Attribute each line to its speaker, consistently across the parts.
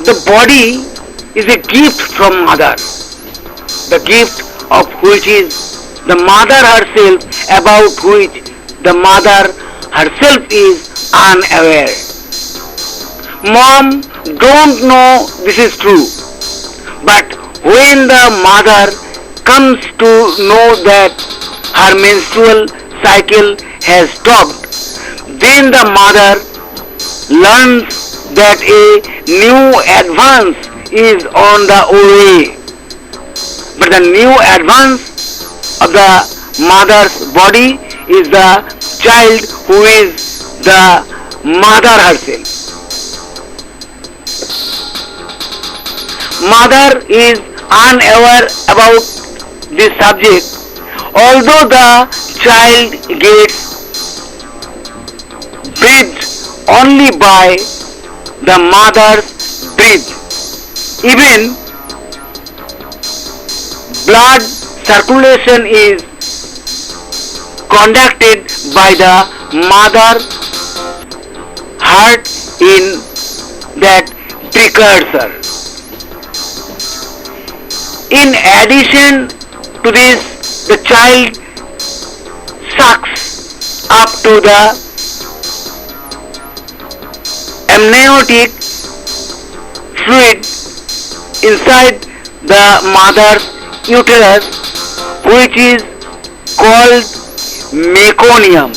Speaker 1: The body is a gift from mother, the gift of which is the mother herself, about which the mother herself is unaware. Mom don't know this is true, but when the mother comes to know that her menstrual cycle has stopped, then the mother learns that a new advance is on the way. But the new advance of the mother's body is the child who is the mother herself. Mother is unaware about this subject, although the child gets breathed only by the mother's breath. Even blood circulation is conducted by the mother heart in that precursor. In addition to this, the child sucks up to the amniotic fluid inside the mother's uterus, which is called meconium.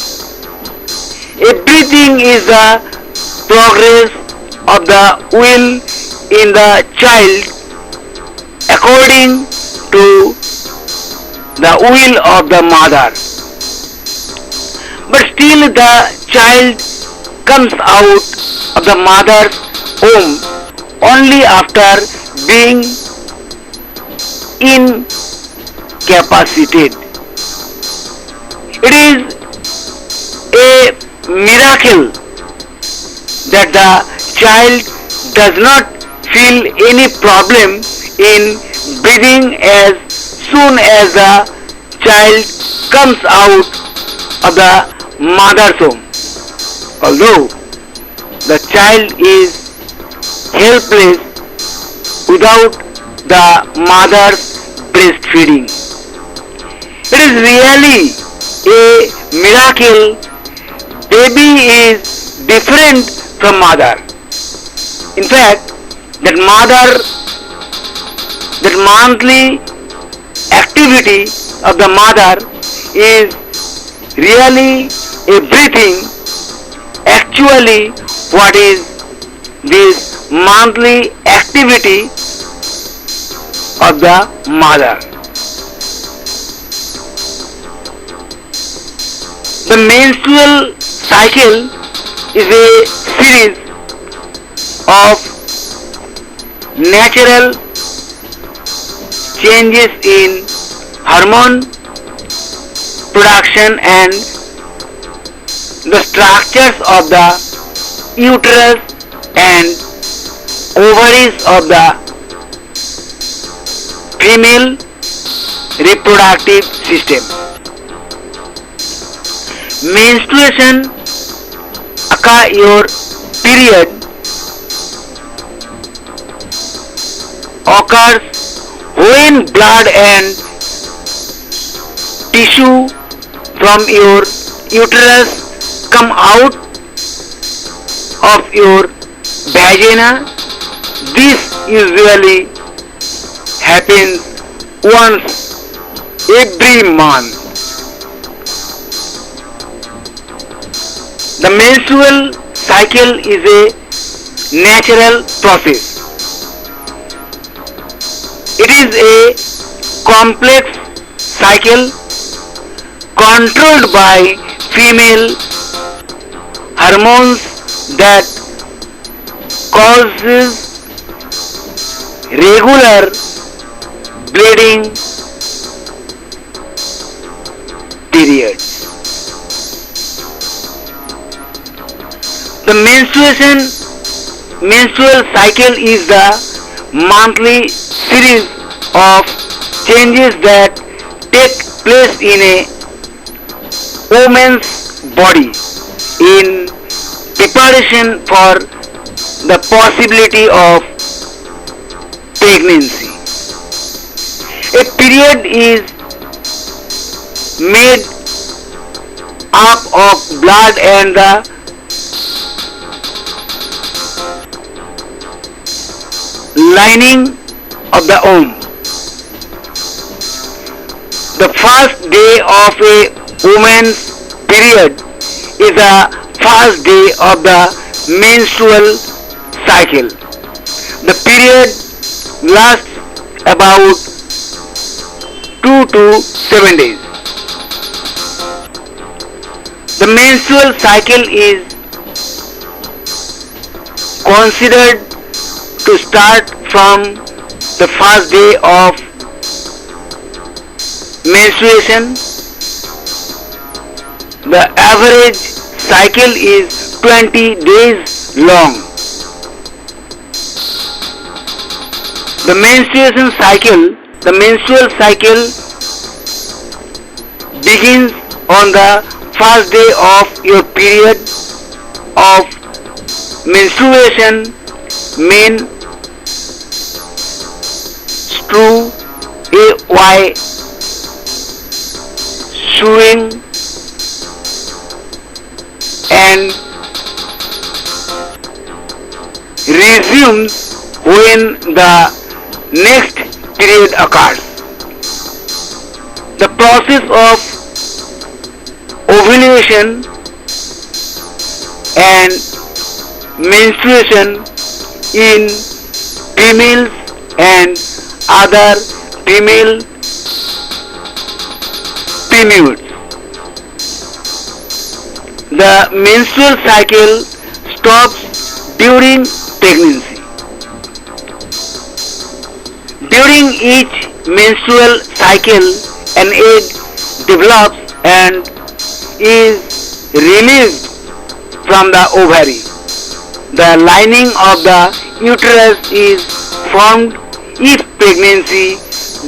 Speaker 1: Everything is the progress of the will in the child according to the will of the mother. But still the child comes out of the mother's womb only after being incapacitated. It is a miracle that the child does not feel any problem in breathing as soon as the child comes out of the mother's womb. Although the child is helpless without the mother's breastfeeding. It is really a miracle. Baby is different from mother. In fact, that monthly activity of the mother is really everything. Actually, what is this monthly activity of the mother? The menstrual cycle is a series of natural changes in hormone production and the structures of the uterus and ovaries of the female reproductive system. Menstruation occurs your period occurs when blood and tissue from your uterus come out of your vagina. This usually happens once every month. The menstrual cycle is a natural process. It is a complex cycle controlled by female hormones that causes regular bleeding periods. The menstrual cycle is the monthly series of changes that take place in a woman's body in preparation for the possibility of pregnancy. A period is made up of blood and the lining of the womb. The first day of a woman's period is the first day of the menstrual cycle. The period lasts about 2 to 7 days. The menstrual cycle is considered to start from the first day of menstruation. The average cycle is 20 days long. The menstrual cycle begins on the first day of your period of menstruation. Menstruing and resumes when the next period occurs. The process of ovulation and menstruation in females and other female periods. The menstrual cycle stops during pregnancy. During each menstrual cycle, an egg develops and is released from the ovary. The lining of the uterus is formed if pregnancy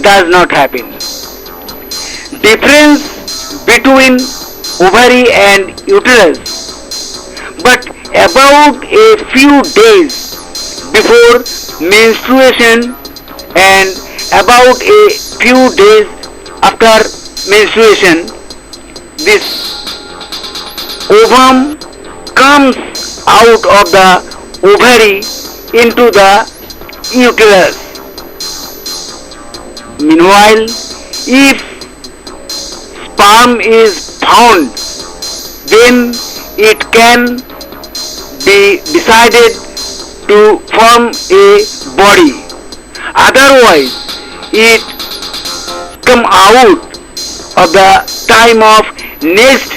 Speaker 1: does not happen. Difference between ovary and uterus, but about a few days before menstruation and about a few days after menstruation, this ovum comes out of the ovary into the uterus. Meanwhile, if sperm is found, then it can be decided to form a body. Otherwise, it come out of the time of next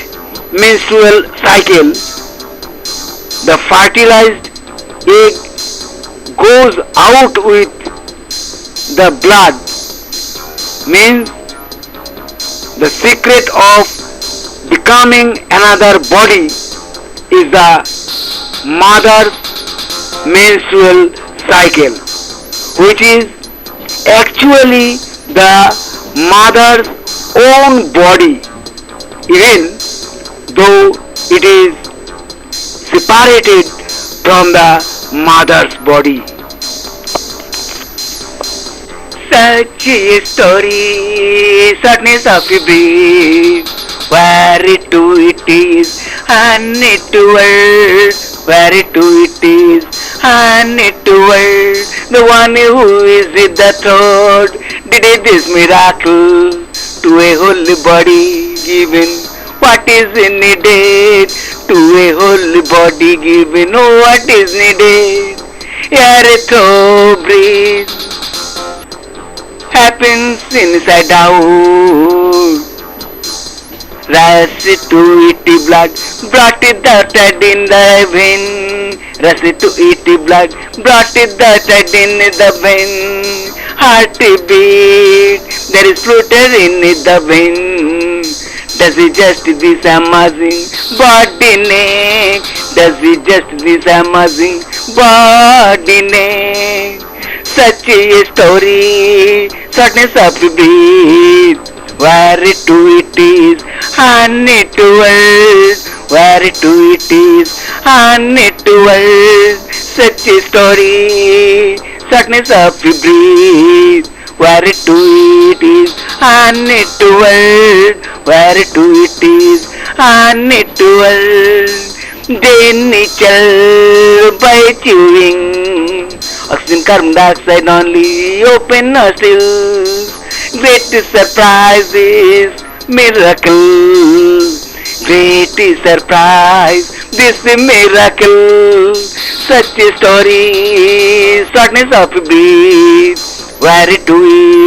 Speaker 1: menstrual cycle. The fertilized egg goes out with the blood. Means the secret of becoming another body is the mother's menstrual cycle, which is actually the mother's own body, even though it is separated from the mother's body. Such a story, sadness of a breeze, where it to it is, and it to world, where it to it is, and it to world. The one who is with the throat did this miracle to a holy body given. What is needed to a holy body given? Oh, what is needed? Air a throw breeze happens inside out. Rush to it blood, brought it the thread in the vein. Rush to it blood, brought it the thread in the vein. Heart beat, there is flutter in the vein. Does it just this amazing body neck? Does it just this amazing body neck? Such a story, sadness of the breath, where it to it is, and it to world, where it to it is, and it to world. Such a story, Sadness of we breathe, where it to it is, and it to world, where it to it is, and it to world. Then it shall by chewing, oxygen carbon dioxide only, open nostrils. Great surprise is miracle. Great surprise, this miracle. Such a story, shortness of breath, where it to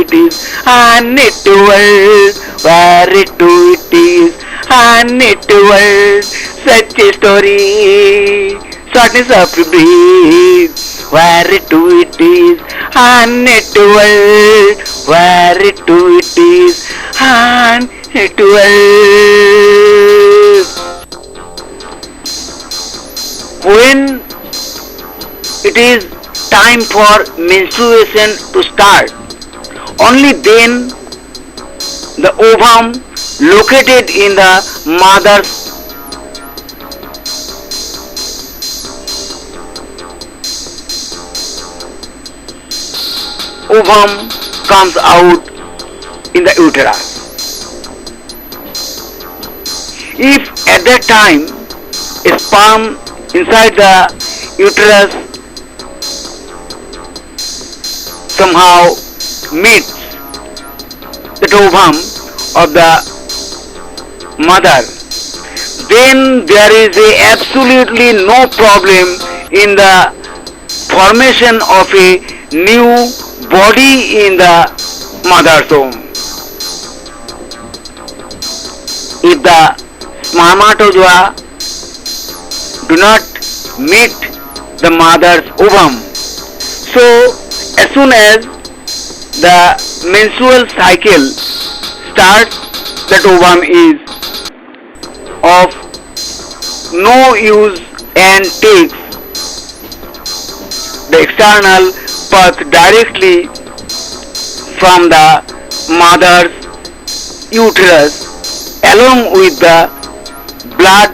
Speaker 1: it is, and it to world, where it to it is, and it to world. Such a story, shortness of breath, where it to it is, and it to world, where it to it is, and it to world. When it is time for menstruation to start, only then the ovum located in the mother's ovum comes out in the uterus. If at that time a sperm inside the uterus somehow meets the ovum of the mother, then there is absolutely no problem in the formation of a new body in the mother's womb. If the spermatozoa do not meet the mother's ovum, so as soon as the menstrual cycle starts, that ovum is of no use and takes the external path directly from the mother's uterus along with the blood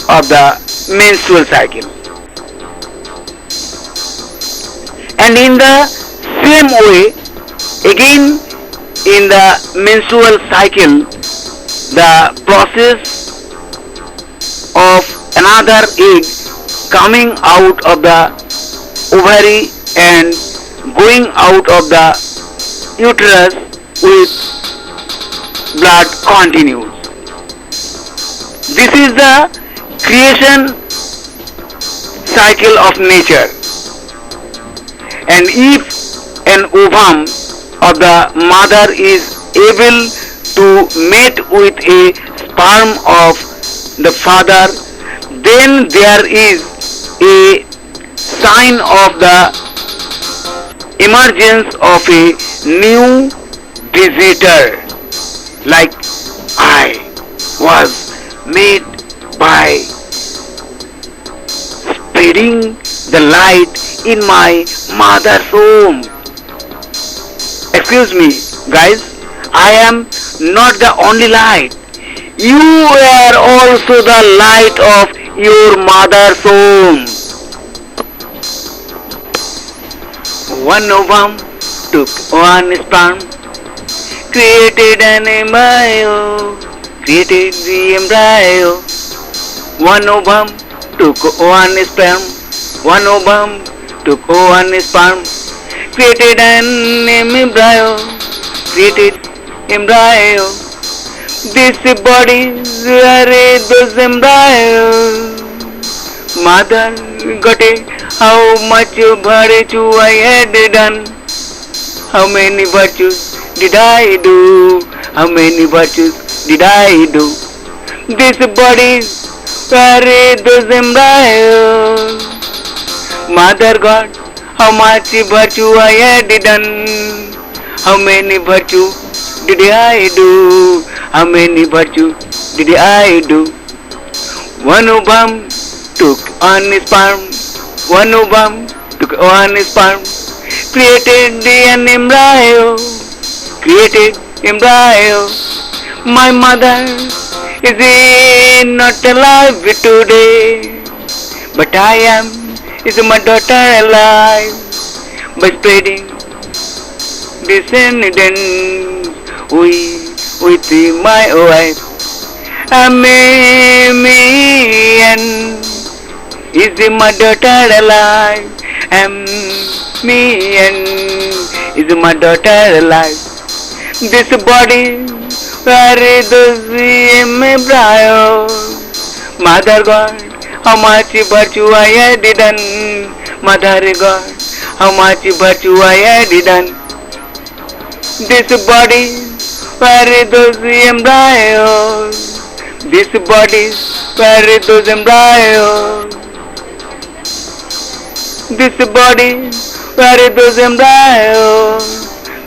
Speaker 1: of the menstrual cycle. And in the same way, again in the menstrual cycle, the process of another egg coming out of the ovary and going out of the uterus with blood continues. This is the creation cycle of nature. And if an ovum of the mother is able to mate with a sperm of the father, then there is a sign of the emergence of a new visitor, like I was made by spreading the light in my mother's womb. Excuse me, guys, I am not the only light. You are also the light of your mother's womb. One ovum took one sperm, created an embryo, created the embryo. One ovum took one sperm, one ovum took one sperm, created an embryo, created embryo. These bodies are those embryos. Mother got it, how much virtue I had done. How many virtues did I do? How many virtues did I do? These bodies are those embryos. Mother God, how much virtue I had done. How many virtue did I do? How many virtue did I do? One ovum took one sperm, one ovum took one sperm, created an embryo, created embryo. My mother is not alive today, but I am, is my daughter alive. by spreading descendants with my wife. Me and is my daughter alive? Me and is my daughter alive? This body where is the embryo? Mother God, how much virtue I didn't. Mother God, how much virtue I didn't. This body where is those embryos? This body where is those embryos? This body where is those embryos?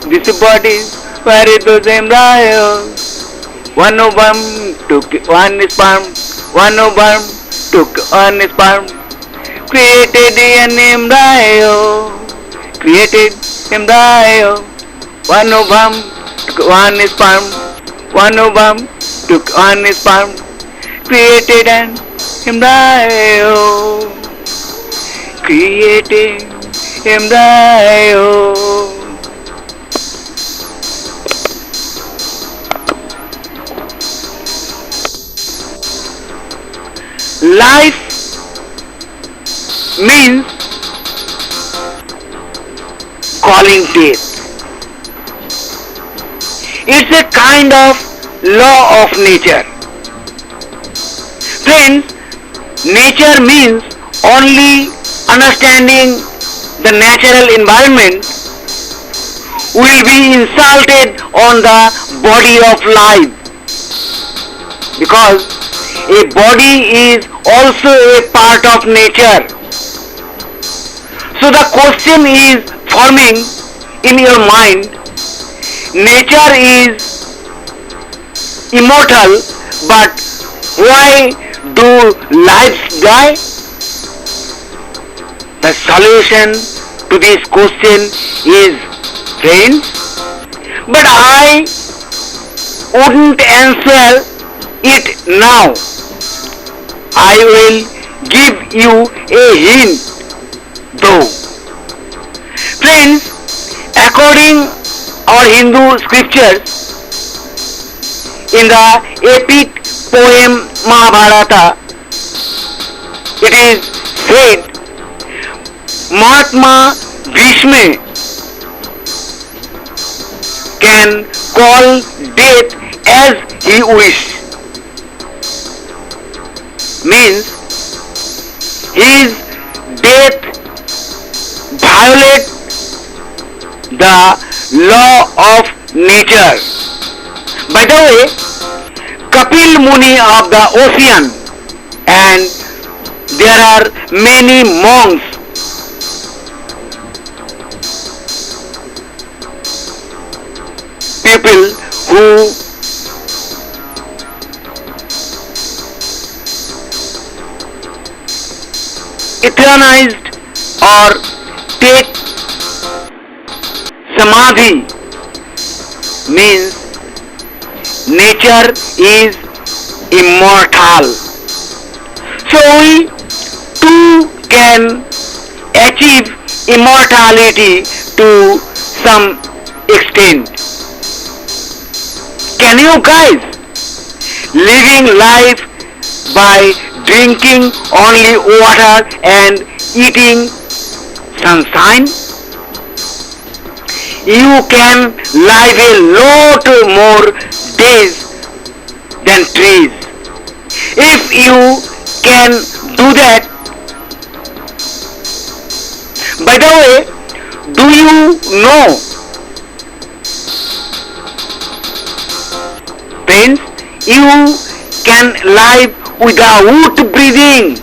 Speaker 1: This body where is those embryos? One ovum took one sperm, one ovum took one sperm, created an embryo, created embryo. One ovum took one sperm, one ovum took one sperm, created an embryo, created embryo. Life means calling death. It's a kind of law of nature. Friends, nature means only understanding the natural environment will be insulted on the body of life, because a body is also a part of nature. So the question is forming in your mind, nature is immortal, but why do lives die? The solution to this question is, friends, but I wouldn't answer it now. I will give you a hint though. Friends, according our Hindu scriptures, in the epic poem Mahabharata, it is said, Mahatma Bhishma can call death as he wishes. Means his death violates the law of nature. By the way, Kapil Muni of the ocean, and there are many monks people who eternized or take samadhi, means nature is immortal. So we too can achieve immortality to some extent. Can you guys living life by drinking only water and eating sunshine? You can live a lot more days than trees. If you can do that. By the way, do you know, friends, you can live without breathing.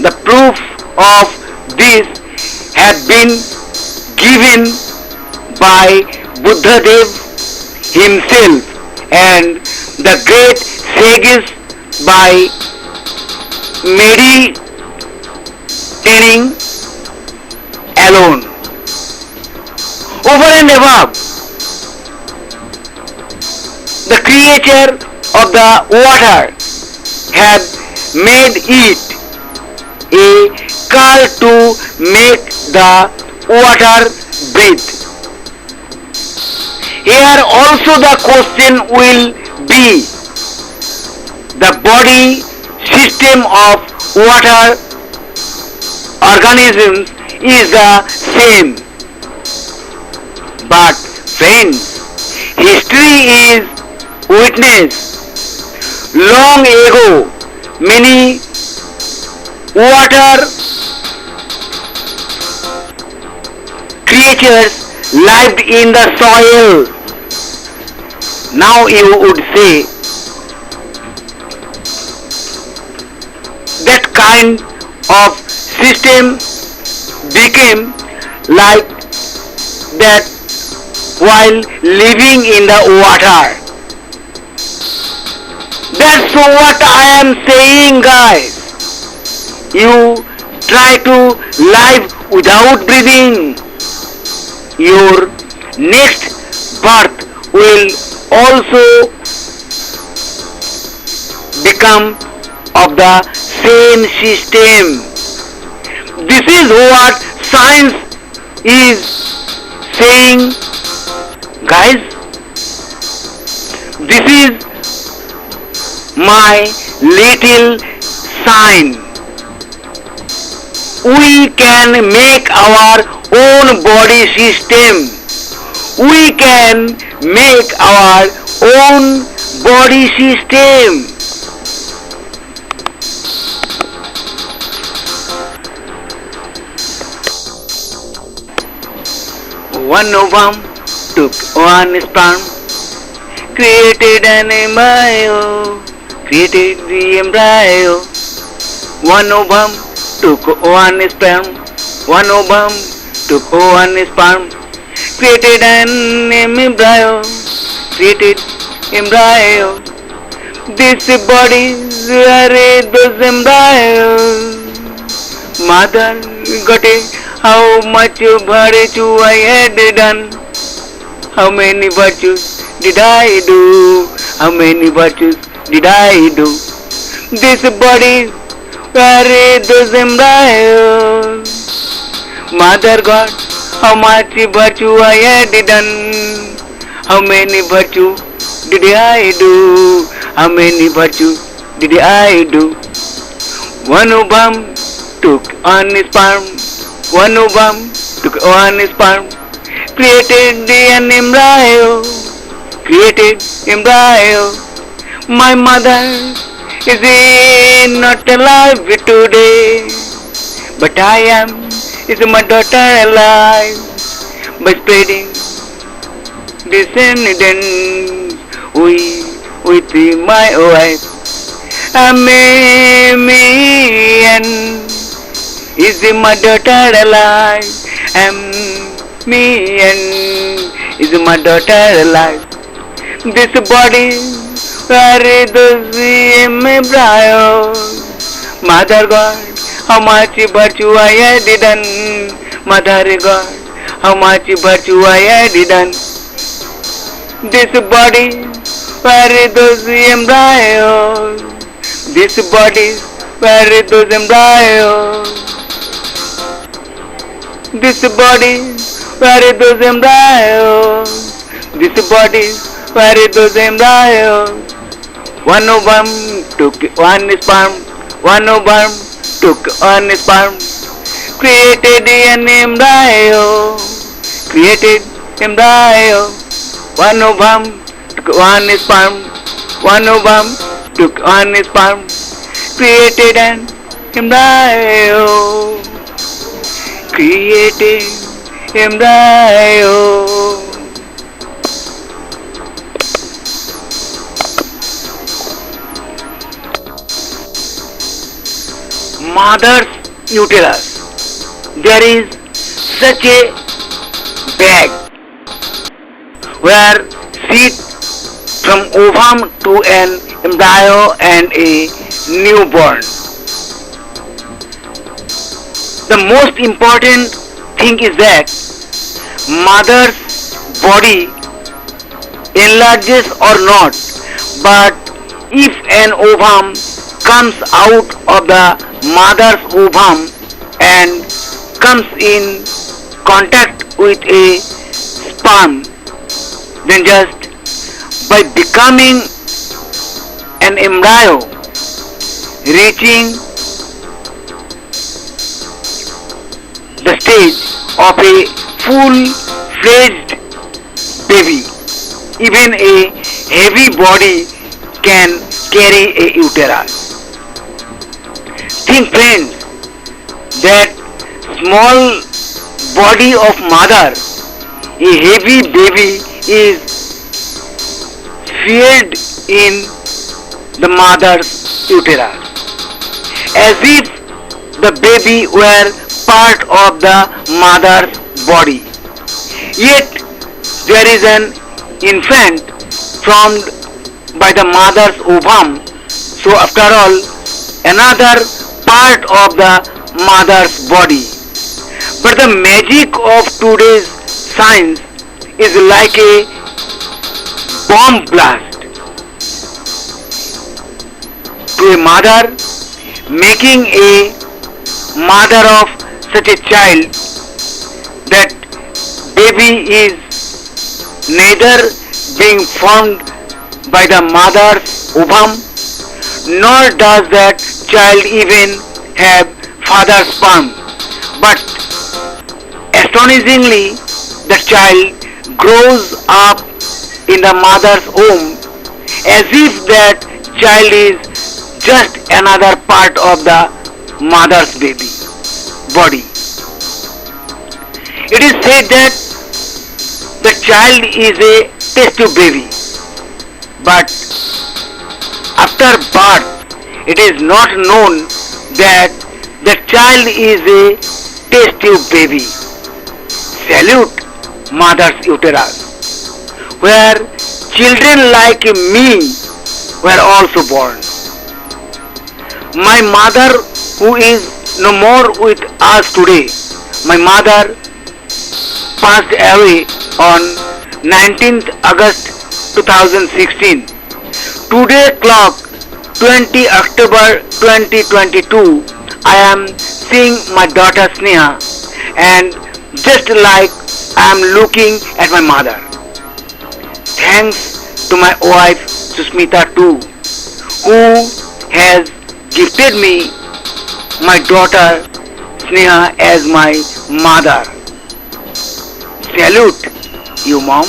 Speaker 1: The proof of this has been given by Buddhadev himself and the great sages by meditating alone. Over and above, the creator of the water had made it a call to make the water breathe. Here also the question will be the body system of water organisms is the same. But friends, history is witness. Long ago, many water creatures lived in the soil. Now you would say that kind of system became like that while living in the water. That's what I am saying, guys. You try to live without breathing. Your next birth will also become of the same system. This is what science is saying, guys. This is my little sign. We can make our own body system. We can make our own body system. One ovum took one sperm, created an embryo, created the embryo. One ovum took one sperm, one ovum took one sperm, created an embryo, created embryo. This bodies are those embryos. Mother got it. How much virtue I had done? How many virtues did I do? How many virtues did I do? This body were those embryos. Mother God, how much virtue I had done? How many virtue did I do? How many virtue did I do? One ovum took one sperm. One ovum took one sperm, created an embryo, created embryo. My mother is not alive today, but I am is my daughter alive by spreading descendants with my wife. Amen. Is my daughter alive? Me and is my daughter alive? This body, where those embryos? Mother God, how much virtue I had done? Mother God, how much virtue I had done? This body, where those embryos? This body, where those embryos? This body, where is those embryos? This body, where is those embryos? One ovum took one sperm, one ovum took one sperm, created an embryo, created embryo. One ovum took one sperm, one ovum took one sperm, created an embryo. Creating embryo. Mother's uterus. There is such a bag where seed from ovum to an embryo and a newborn. The most important thing is that mother's body enlarges or not, but if an ovum comes out of the mother's ovum and comes in contact with a sperm, then just by becoming an embryo, reaching the stage of a full-fledged baby. Even a heavy body can carry a uterus. Think friends that small body of mother, a heavy baby is filled in the mother's uterus as if the baby were part of the mother's body. Yet there is an infant formed by the mother's ovum, so after all, another part of the mother's body. But the magic of today's science is like a bomb blast to a mother, making a mother of such a child that baby is neither being formed by the mother's ovum, nor does that child even have father's sperm. But astonishingly, the child grows up in the mother's womb as if that child is just another part of the mother's baby body. It is said that the child is a test tube baby, but after birth it is not known that the child is a test tube baby. Salute mother's uterus, where children like me were also born. My mother, who is no more with us today, my mother passed away on 19th August 2016. Today clock 20 October 2022, I am seeing my daughter Sneha, and just like I am looking at my mother. Thanks to my wife Susmita too, who has gifted me my daughter Sneha as my mother. Salute you, mom.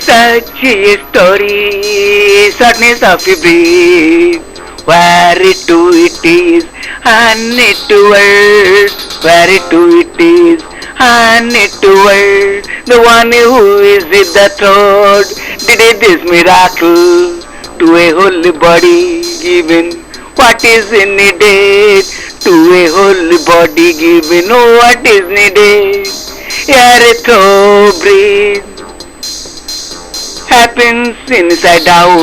Speaker 1: Such a story, sadness of a breeze, where to it is, and it to world, where to it is, and it to world. The one who is in the throat did this miracle to a holy body given. What is needed to a holy body given? Oh, what is needed? Air to breathe happens inside out.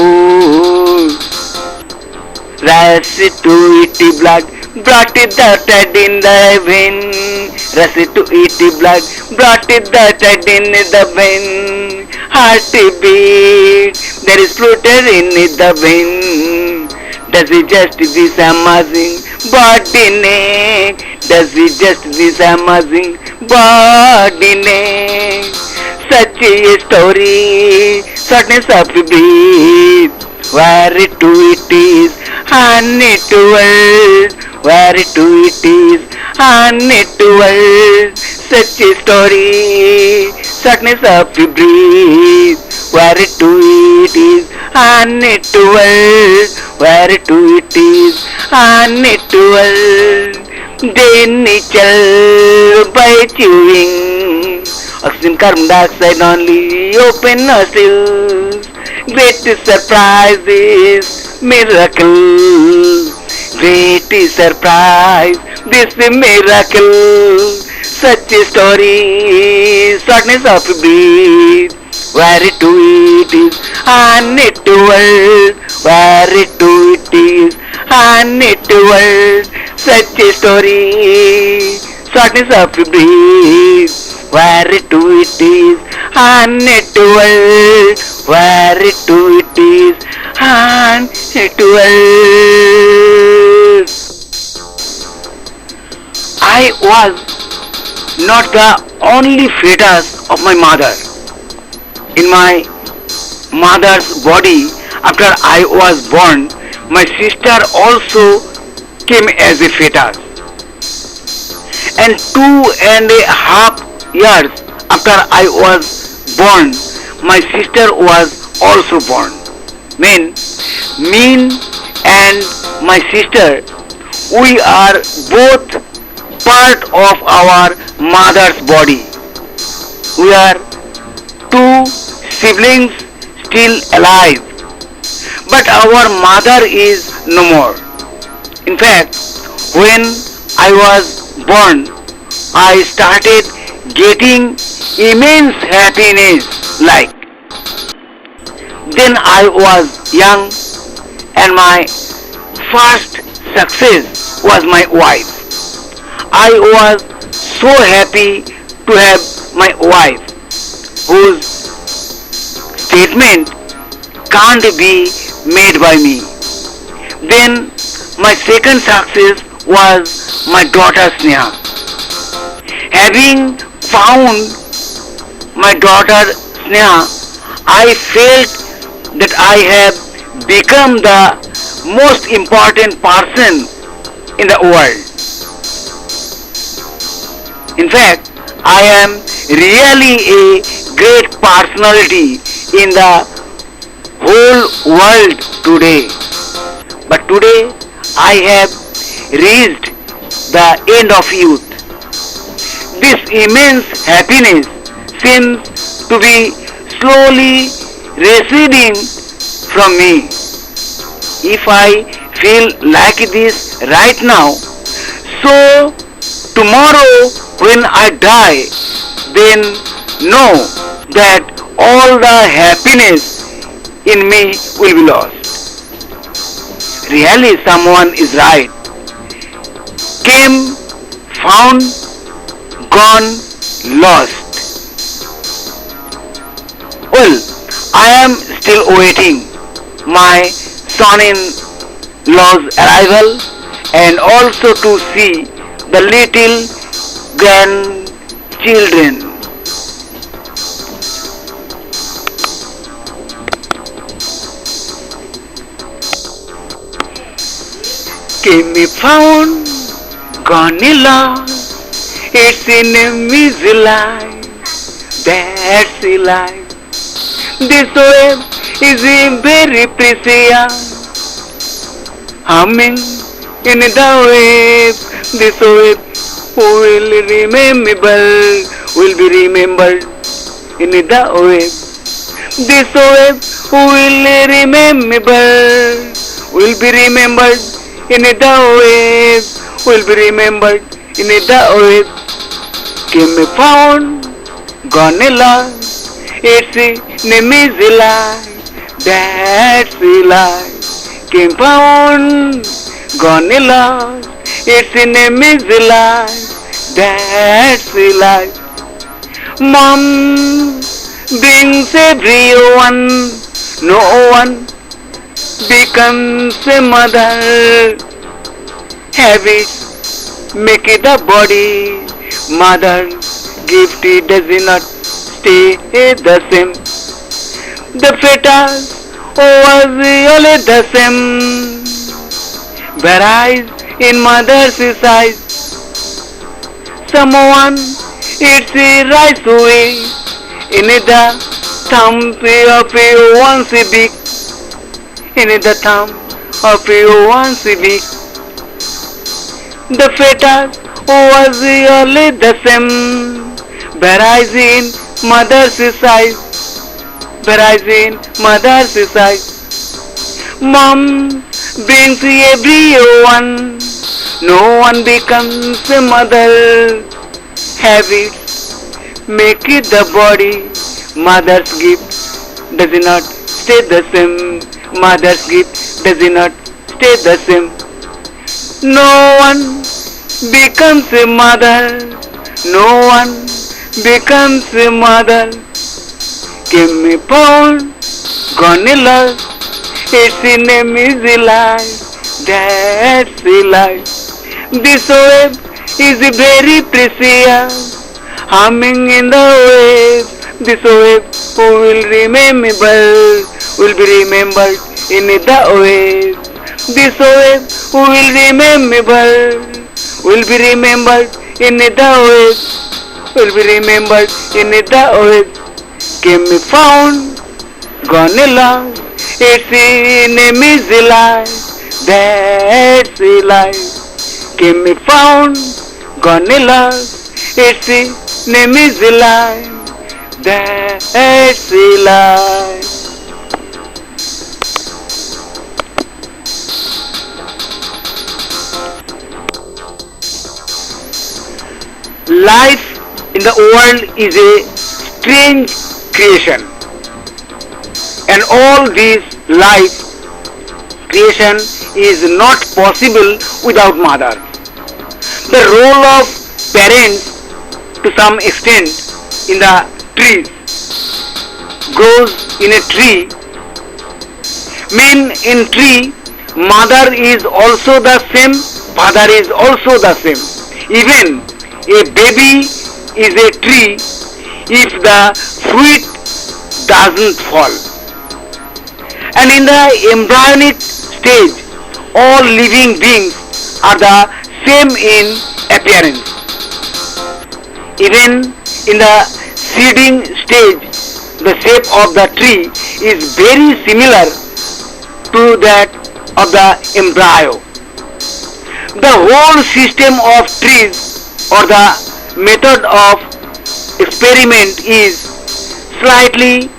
Speaker 1: Rush to it blood, brought it the tide in the vein. Rush to it blood, brought it the tide in the vein. Heartbeat, there is fluid in the vein. Does it just this amazing body name? Does it just this amazing body name? Such a story, sadness of a breeze, where to it is, and it to world, where to it is, and it to world. Such a story, sadness of a breeze, where to it is, and it to world, where to it is, and it to world. Then it shall by chewing oxygen, carbon dioxide only, open nostrils. Great surprises, miracle. Great surprise, this miracle. Such a story, sadness of a breeze, where to it is, and it to world, where to it is, and it to world. Such a story, sadness of a breeze, where to it is, and it will where it is and it will. I was not the only fetus of my mother. In my mother's body, after I was born, my sister also came as a fetus. And 2.5 years after I was born, my sister was also born. Mean, me and my sister, we are both part of our mother's body. We are two siblings still alive, but our mother is no more. In fact, when I was born, I started getting immense happiness. Like then I was young, and my first success was my wife. I was so happy to have my wife, whose statement can't be made by me. Then my second success was my daughter Sneha. Having found my daughter Sneha, I felt that I have become the most important person in the world. In fact, I am really a great personality in the whole world today. But today I have reached the end of youth. This immense happiness seems to be slowly receding from me. If I feel like this right now, so tomorrow when I die, then know that all the happiness in me will be lost. Really, someone is right. Came, found, gone, lost. Well, I am still waiting my son-in-law's arrival and also to see the little grandchildren. Came me found, gone lost. It's in a busy life, that's a life. This wave is a very precious, humming in the wave. This wave will be remembered in the wave. This wave will be remembered in the wave, will be remembered in the wave. Came me found, gone lost. It's a easy life, that's a life. Came found, gone lost. It's an easy life, that's a life. Mom brings everyone, no one becomes a mother. Habits make it a body. Mother gift it does not stay the same. The fetus was always the same. Varies in mother's size. Someone eats a rice away in the thumb of a once a big. In the thumb of a once a big. The fetus was always the same. Varies in mother's size. Varies in mother's size. Mom brings everyone. No one becomes a mother. Habits make it the body. Mother's gift does not stay the same. Mother's gift does not stay the same. No one becomes a mother. No one becomes a mother. Give me phone, Gonilla. Its name is Eli. That's Eli. This wave is very precious. Humming in the wave. This wave will will be remembered in the wave. This wave will be remembered in the wave, will be remembered in the wave. Came me found, gone along. Its name is Eli. That's Eli. Came me found, gone along. Its name is Eli. That's Eli. Life in the world is a strange creation, and all this life creation is not possible without mother. The role of parents to some extent in the trees grows in a tree mean in tree mother is also the same, father is also the same. Even a baby is a tree if the fruit doesn't fall. And in the embryonic stage, all living beings are the same in appearance. Even in the seeding stage, the shape of the tree is very similar to that of the embryo. The whole system of trees or the method of experiment is slightly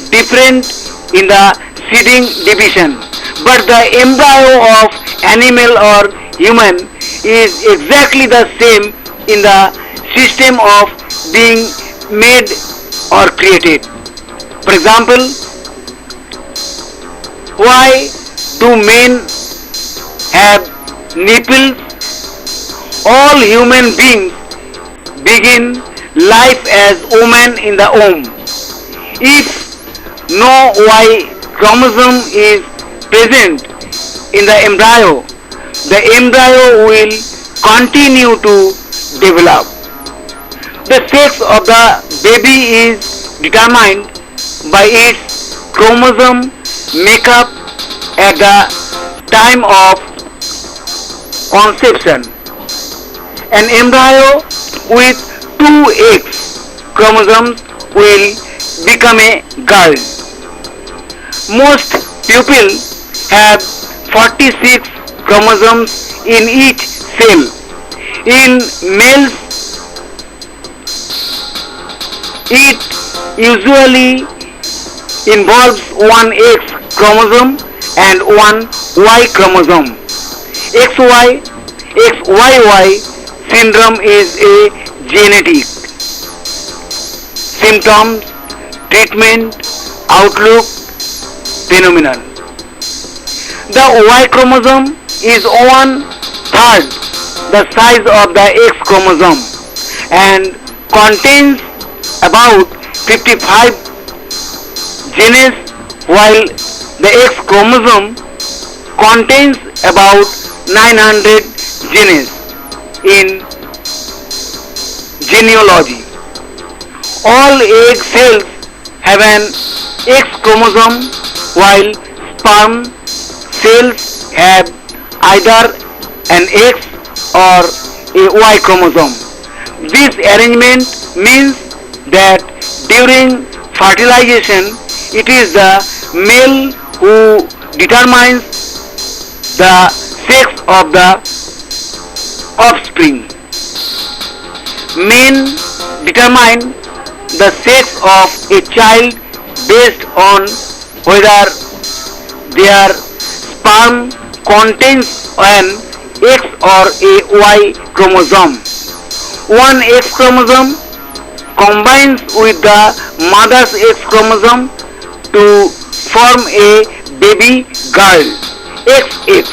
Speaker 1: different in the seeding division, but the embryo of animal or human is exactly the same in the system of being made or created. For example, why do men have nipples? All human beings begin life as woman in the womb. If no Y chromosome is present in the embryo will continue to develop. The sex of the baby is determined by its chromosome makeup at the time of conception. An embryo with two X chromosomes will become a girl. Most people have 46 chromosomes in each cell. In males, it usually involves one X chromosome and one Y chromosome. XYY syndrome is a genetic. Symptoms, treatment, outlook, phenomenon. The Y chromosome is one third the size of the X chromosome and contains about 55 genes, while the X chromosome contains about 900 genes in genealogy. All egg cells have an X chromosome while sperm cells have either an X or a Y chromosome. This arrangement means that during fertilization it is the male who determines the sex of the offspring. Men determine the sex of a child based on whether their sperm contains an X or a Y chromosome. One X chromosome combines with the mother's X chromosome to form a baby girl, XX,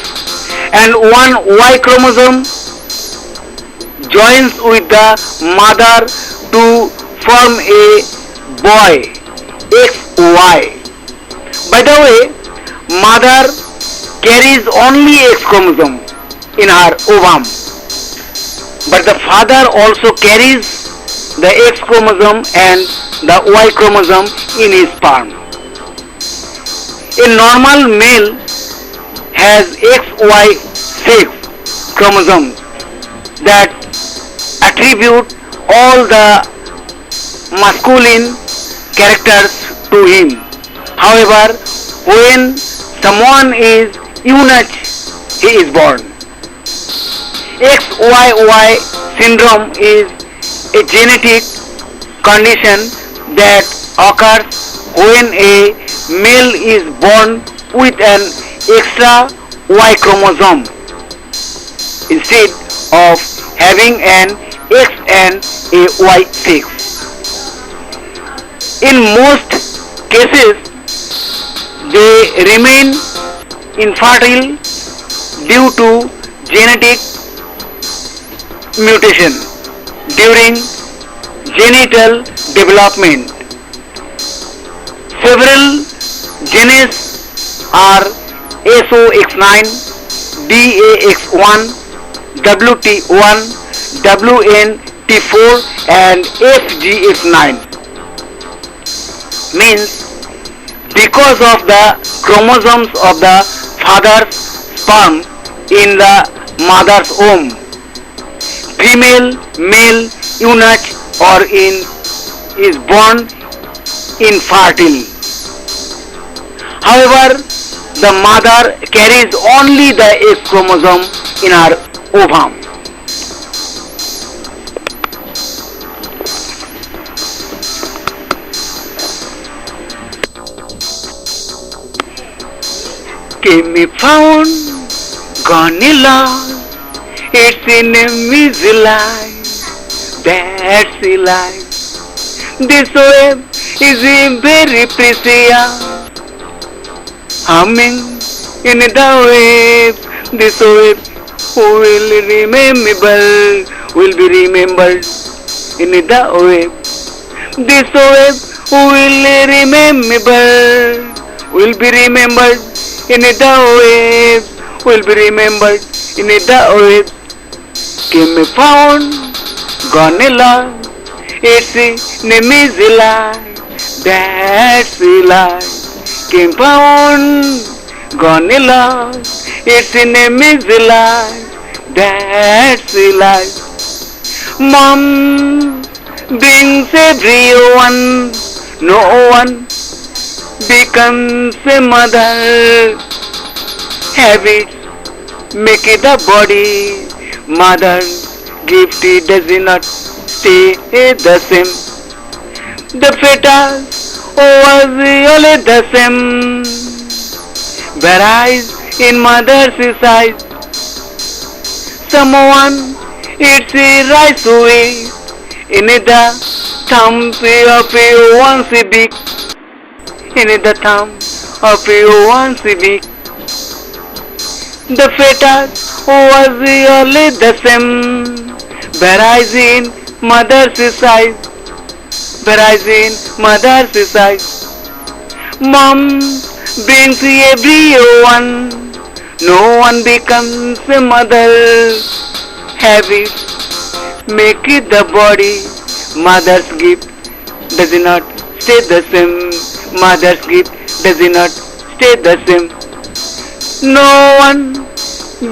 Speaker 1: and one Y chromosome joins with the mother to form a boy, XY. By the way, mother carries only X chromosome in her ovum, but the father also carries the X chromosome and the Y chromosome in his sperm. A normal male has XY6 chromosomes that attribute all the masculine characters to him. However, when someone is eunuch, he is born. XYY syndrome is a genetic condition that occurs when a male is born with an extra Y chromosome instead of having an X and a Y6. In most cases, they remain infertile due to genetic mutation during genital development. Several genes are SOX9, DAX1, WT1, WNT4 and FGF9. Means because of the chromosomes of the father's sperm in the mother's womb, female, male, eunuch or in is born infertile. However, the mother carries only the X chromosome in her ovum. Came found, gone lost. Its name is life. That's life. This web is very precious. Humming in the web. This web will be remembered in the web. This web will be remembered in the web, will be remembered in the web. Came found, gone lost. Its name is life. That's life. Came found, gone lost. Its name is life. That's life. Mom brings everyone. No one becomes a mother. Habits make it the body. Mother's gift does not stay the same. The fetus was always the same. Varies in mother's size. Someone eats rice away in the thumb of once a week. In the thumb of once a week. The fetus was always the same. Varies in mother's size. Varies in mother's size. Mom brings everyone. No one becomes a mother. Habit make it the body. Mother's gift does not stay the same. Mother's gift does not stay the same. No one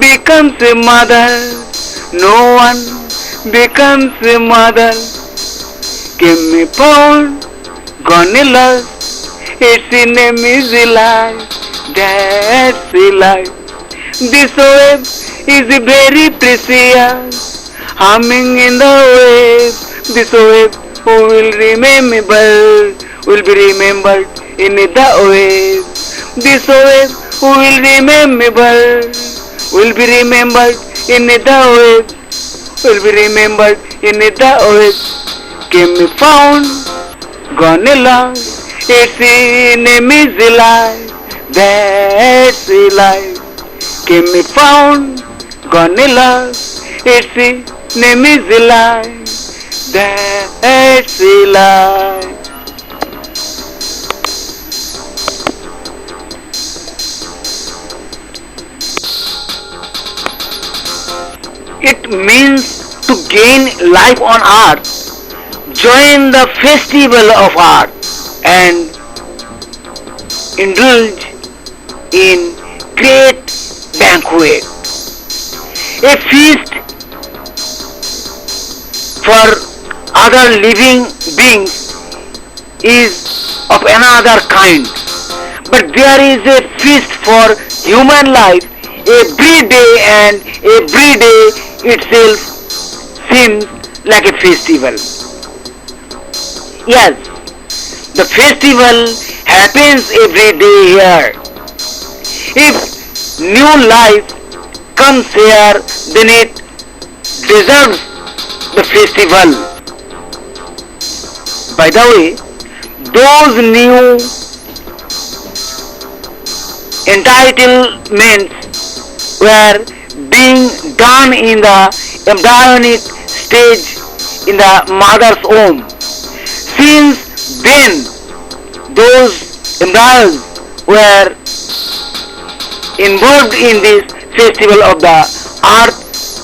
Speaker 1: becomes a mother. No one becomes a mother. Came me found, gone lost. Its name is life. That's life. This web is very precious. Humming in the web. This web will be remembered in the web. This web will be remembered in the web. Will be remembered in the web. Came me found, gone lost. Its name is life. That's life. Came me found, gone lost. Its name is life. That's life. It means to gain life on earth, join the festival of earth, and indulge in great banquet. A feast for other living beings is of another kind. But there is a feast for human life every day, and every day itself seems like a festival. Yes, the festival happens every day here. If new life comes here, then it deserves the festival. By the way, those new entitlements were being done in the embryonic stage in the mother's womb. Since then, those embryos were involved in this festival of the earth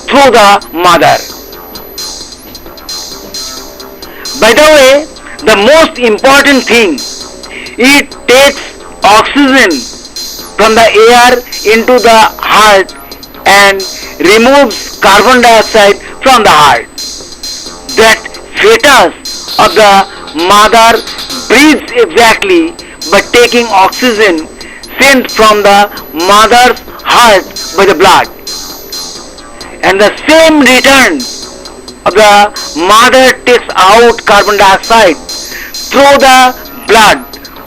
Speaker 1: through the mother. By the way, the most important thing, it takes oxygen from the air into the heart and removes carbon dioxide from the heart. That fetus of the mother breathes exactly by taking oxygen sent from the mother's heart by the blood. And the same return of the mother takes out carbon dioxide through the blood,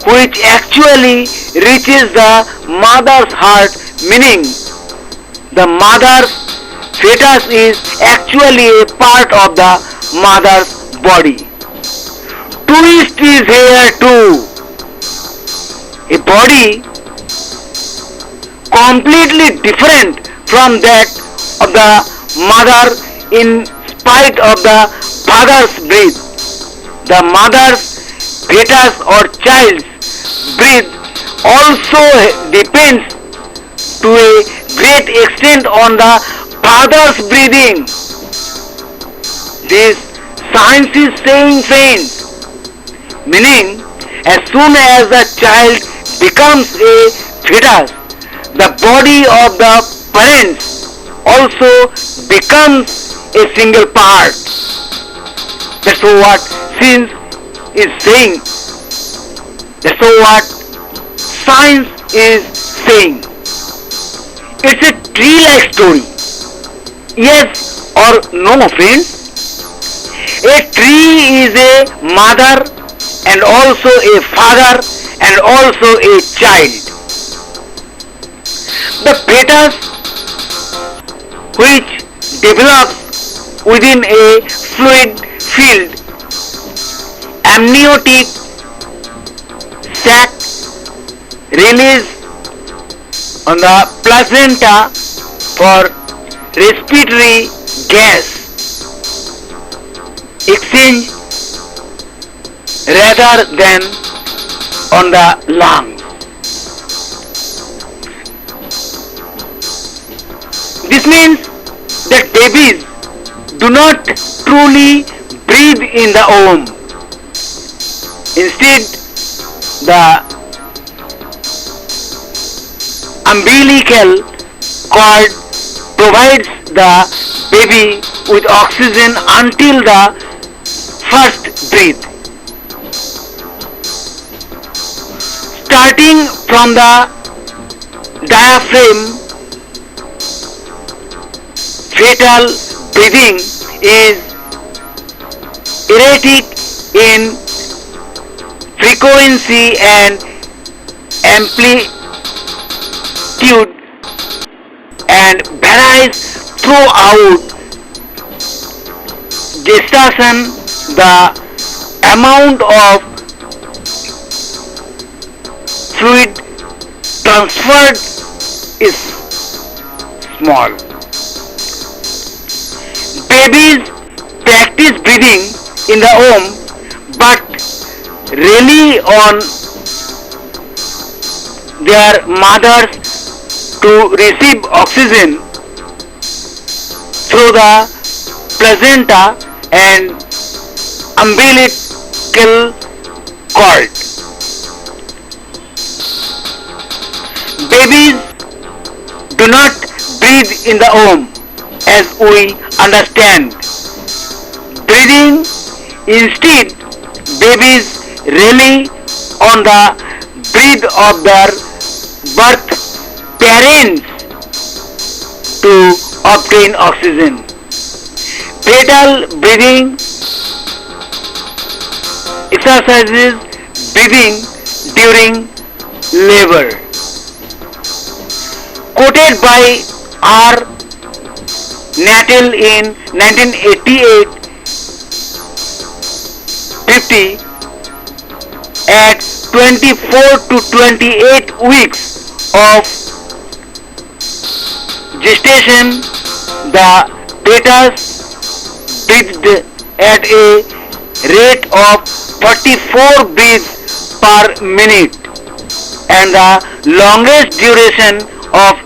Speaker 1: which actually reaches the mother's heart, meaning the mother's fetus is actually a part of the mother's body. Twist is here too. A body completely different from that of the mother in spite of the father's breath. The mother's fetus or child's breath also depends to a great extent on the father's breathing. This science is saying, friends, meaning as soon as the child becomes a fetus, the body of the parents also becomes a single part. That's what science is saying. That's what science is saying. It's a tree-like story. Yes or no, friends? A tree is a mother and also a father and also a child. The fetus, which develops within a fluid filled amniotic sac, release on the placenta for respiratory gas exchange rather than on the lungs. This means that babies do not truly breathe in the womb. Instead, the umbilical cord provides the baby with oxygen until the first breath. Starting from the diaphragm, fetal breathing is erratic in frequency and amplitude and varies throughout gestation. The amount of fluid transferred is small. Babies practice breathing in the womb but rely on their mothers to receive oxygen through the placenta and umbilical cord. Babies do not breathe in the womb as we understand. Breathing instead, babies rely on the breath of their birth parents to obtain oxygen. Fetal breathing exercises breathing during labor. Quoted by R. Natal in 1988-50 at 24 to 28 weeks of gestation, the fetus breathed at a rate of 44 breaths per minute, and the longest duration of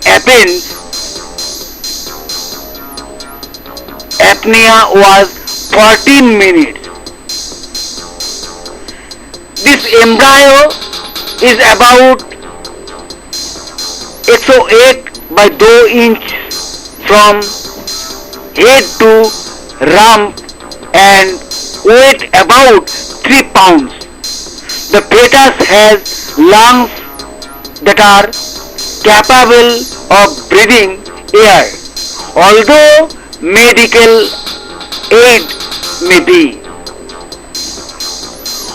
Speaker 1: apnea was 14 minutes. This embryo is about 108 by 2 inches from head to rump and weight about 3 pounds. The fetus has lungs that are capable of breathing air, although medical aid may be.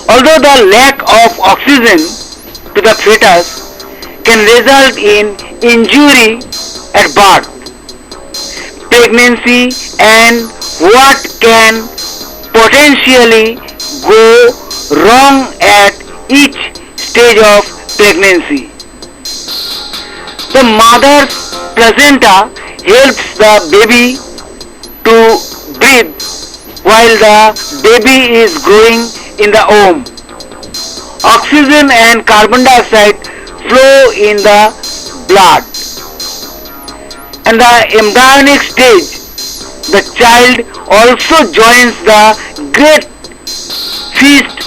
Speaker 1: Although the lack of oxygen to the fetus can result in injury at birth, pregnancy, and what can potentially go wrong at each stage of pregnancy. The mother's placenta helps the baby to breathe while the baby is growing in the womb. Oxygen and carbon dioxide flow in the blood. And the embryonic stage, the child also joins the great feast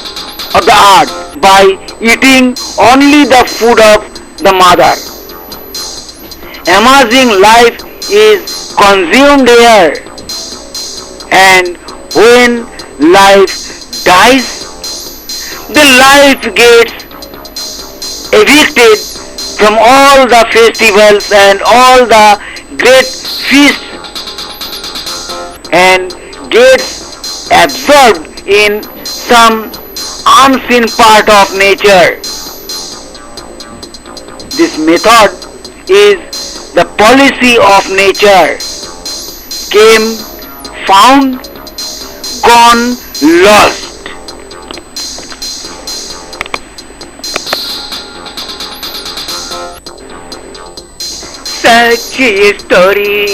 Speaker 1: of the earth by eating only the food of the mother. Emerging life is consumed here, and when life dies, the life gets evicted from all the festivals and all the great feasts and gets absorbed in some unseen part of nature. This method is the policy of nature. Came, found, gone, lost. Such a story,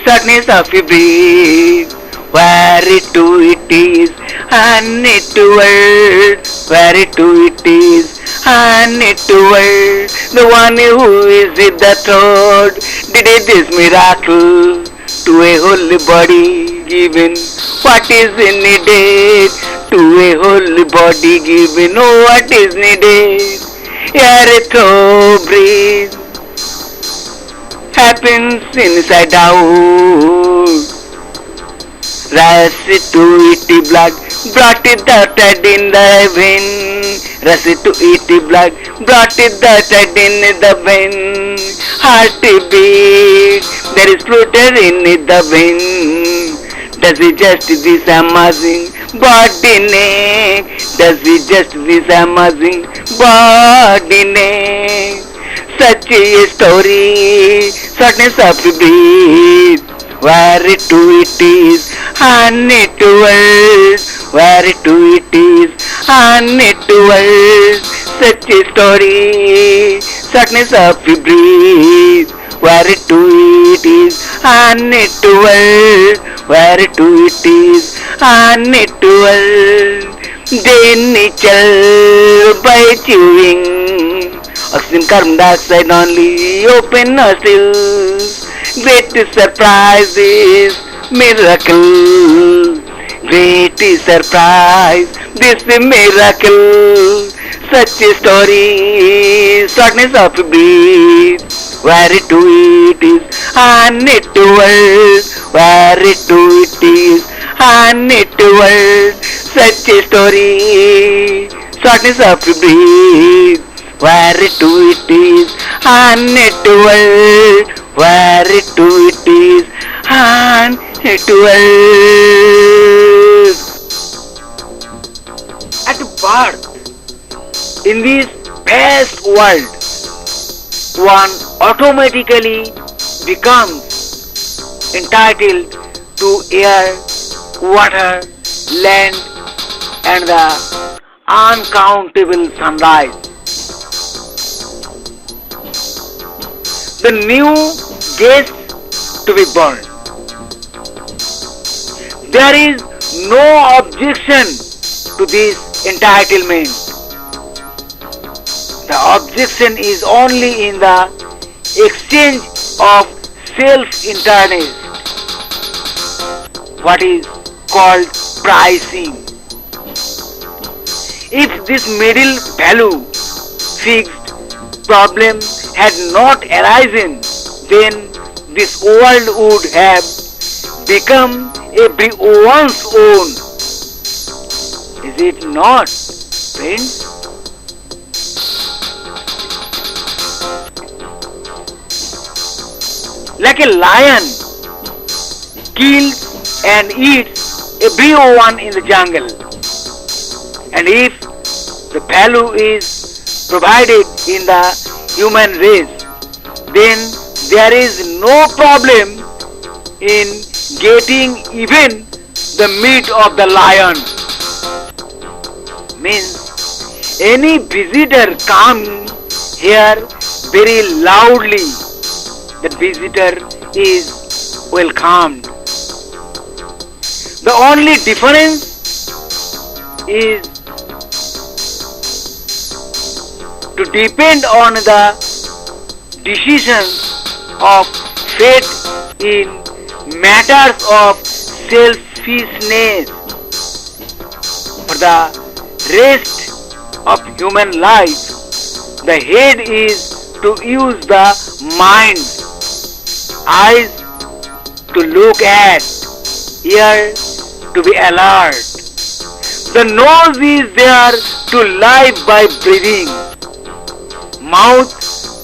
Speaker 1: sadness of a breeze. Where to it is, and it to world. Where to it is, and it to world. The one who is at the throat did this miracle to a holy body given. What is needed to a holy body given? Oh, what is needed? Air through breeze happens inside out. Rush to it blood, brought it the thread in the vein. Rush to it blood, brought it the thread in the vein. Heartbeat, there is flutter in the vein. Does it just this amazing body neck? Does it just this amazing body neck? Such a story, sadness of breeze. Where to it is, and it world. Where to it is, and it world. Such a story, sadness of breeze. Where to it is, and it world. Where to it is, and it world. Then it chal by chewing. Oxygen, carbon dioxide only, open nostrils. Great surprises Miracle, great surprise, this miracle, such a story, shortness of breath, where to it is unusual, where to it is unusual, such a story, shortness of breath, where to it is unusual, where to it is unusual. At birth, in this vast world, one automatically becomes entitled to air, water, land, and the uncountable sunlight. The new guest to be born. There is no objection to this entitlement. The objection is only in the exchange of self-interest, what is called pricing. If this middle value fixed problem had not arisen, then this world would have become everyone's own. Is it not, friends? Like a lion kills and eats everyone in the jungle. And if the value is provided in the human race, then there is no problem in getting even the meat of the lion. Means any visitor come here very loudly, the visitor is welcomed. The only difference is to depend on the decisions of fate in matters of selfishness. For the rest of human life, the head is to use the mind, eyes to look at, ear to be alert. The nose is there to live by breathing, mouth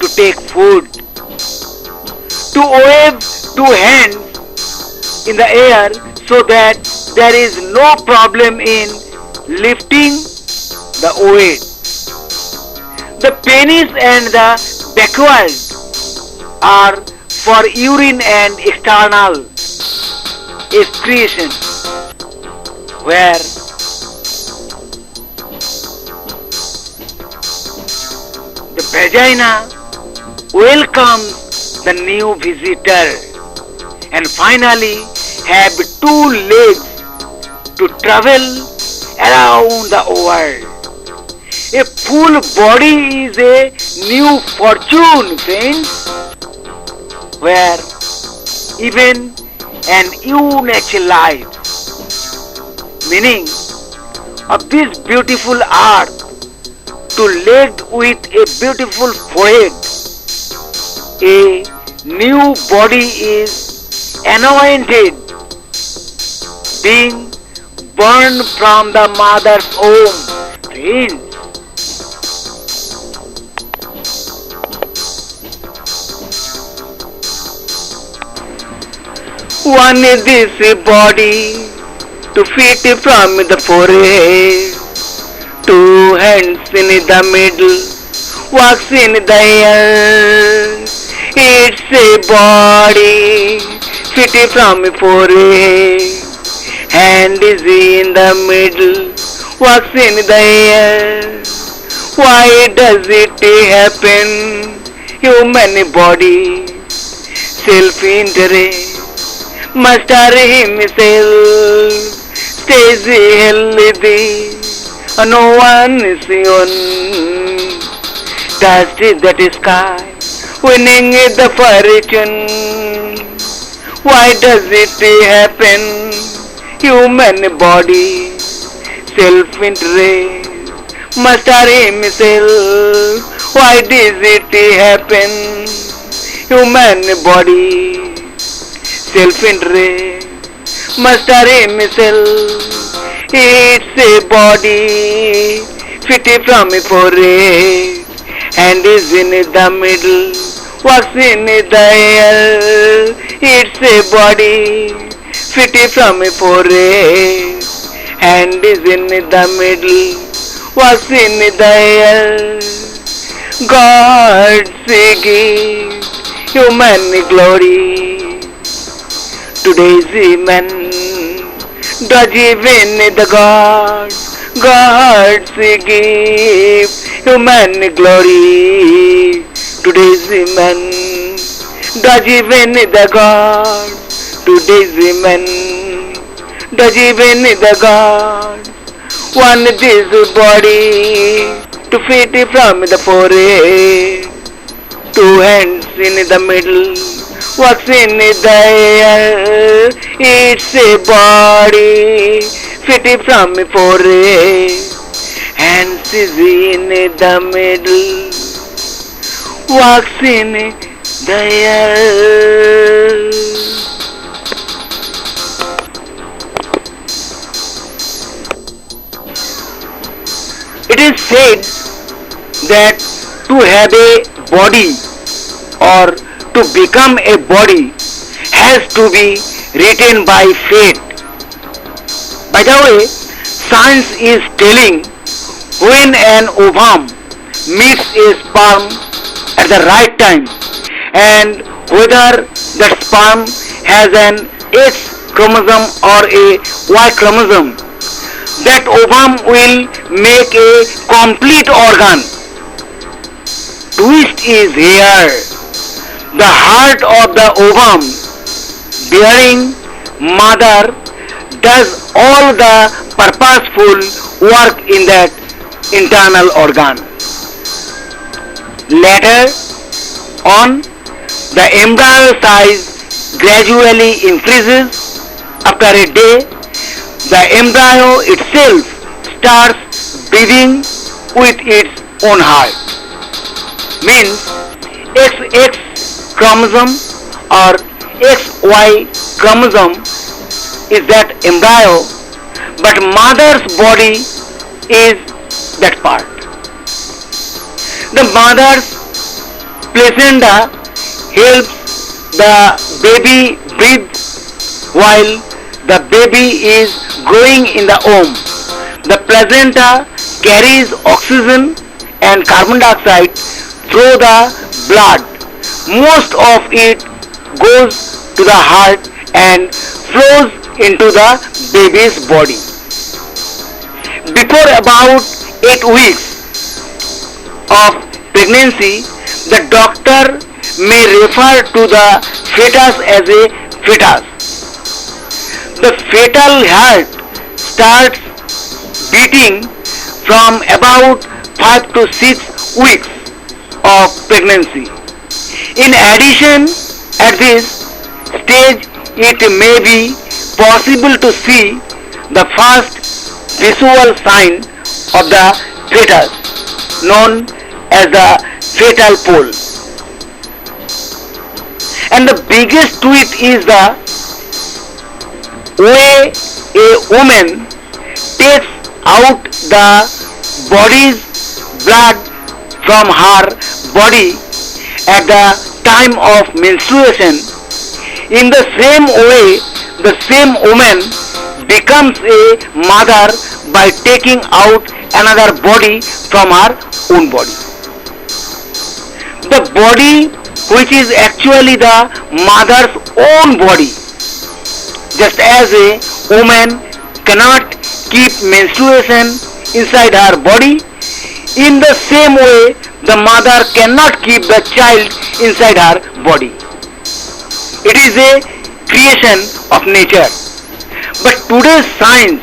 Speaker 1: to take food, to wave two hands in the air so that there is no problem in lifting the weight. The penis and the backward are for urine and external excretion, where the vagina welcomes the new visitor and finally have two legs to travel around the world. A full body is a new fortune, friends, where even an unique life, meaning of this beautiful earth, to legged with a beautiful forehead, a new body is anointed, being born from the mother's womb. Friends, one is this body to fit from the forehead, two hands in the middle, walks in the air. It's a body fit from the forehead, hand is in the middle, walks in the air. Why does it happen? Human body, self-interest, master himself, stays healthy, no one is on, touched that sky, winning the fortune. Why does it happen? Human body, self-interest, master himself. Why does it happen? Human body, self-interest, master himself. It's a body fit from a forehead and is in the middle, walks in the air. It's a body fit from a forehead and is in the middle, walks in the air. God gives human glory. Today's man does even the God's gift human glory. Today's man does even the God. Today's man does even the God. One this body to fit from the forehead. Two hands in the middle, what's in the air? It's a body fit from a forehead. Hands is in the middle, walks in the air. It is said that to have a body or to become a body has to be written by fate. By the way, science is telling when an ovum meets a sperm at the right time and whether that sperm has an X chromosome or a Y chromosome, that ovum will make a complete organ. Twist is here. The heart of the ovum bearing mother does all the purposeful work in that internal organ. Later on, the embryo size gradually increases. After a day, the embryo itself starts breathing with its own heart. Means XX chromosome or XY chromosome is that embryo, but mother's body is that part. The mother's placenta helps the baby breathe while the baby is growing in the womb. The placenta carries oxygen and carbon dioxide through the blood. Most of it goes to the heart and flows into the baby's body. Before about 8 weeks of pregnancy, the doctor may refer to the fetus as a fetus. The fetal heart starts beating from about 5 to 6 weeks of pregnancy. In addition, at this stage, it may be possible to see the first visual sign of the fetus, known as the fetal pole. And the biggest twist is the way a woman takes out the body's blood from her body at the time of menstruation. In the same way, the same woman becomes a mother by taking out another body from her own body. The body which is actually the mother's own body. Just as a woman cannot keep menstruation inside her body, in the same way the mother cannot keep the child inside her body. It is a creation of nature. But today's science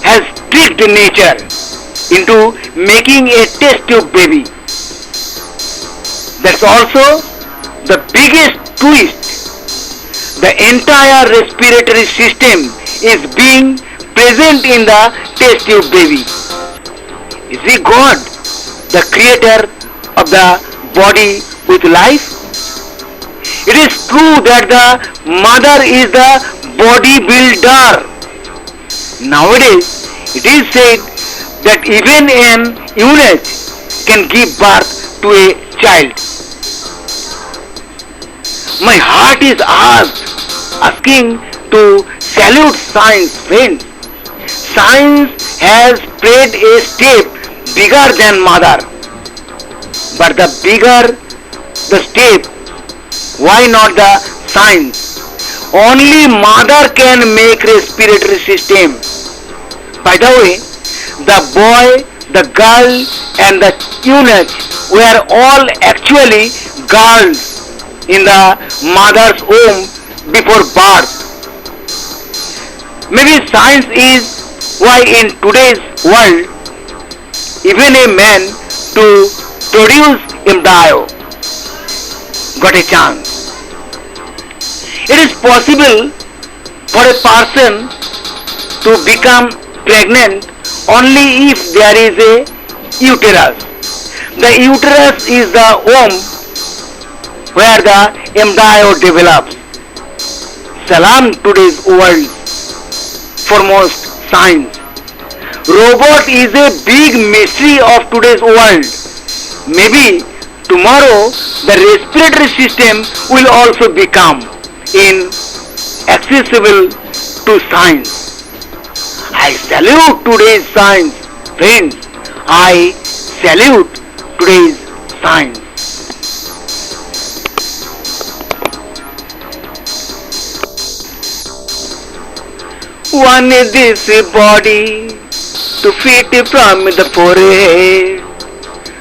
Speaker 1: has tricked nature into making a test tube baby. That's also the biggest twist. The entire respiratory system is being present in the test tube baby. Is he God, the creator of the body with life? It is true that the mother is the body builder. Nowadays, it is said that even an eunuch can give birth to a child. My heart is asking to salute science, friends. Science has spread a step bigger than mother. But the bigger the step, why not the science? Only mother can make respiratory system. By the way, the boy, the girl and the eunuch were all actually girls in the mother's womb before birth. Maybe science is why in today's world even a man to produce embryo got a chance. It is possible for a person to become pregnant only if there is a uterus. The uterus is the womb where the embryo develops. Salam today's world foremost science. Robot is a big mystery of today's world. Maybe tomorrow the respiratory system will also become inaccessible to science. I salute today's science, friends. I salute today's science. One is this body to fit from the forehead,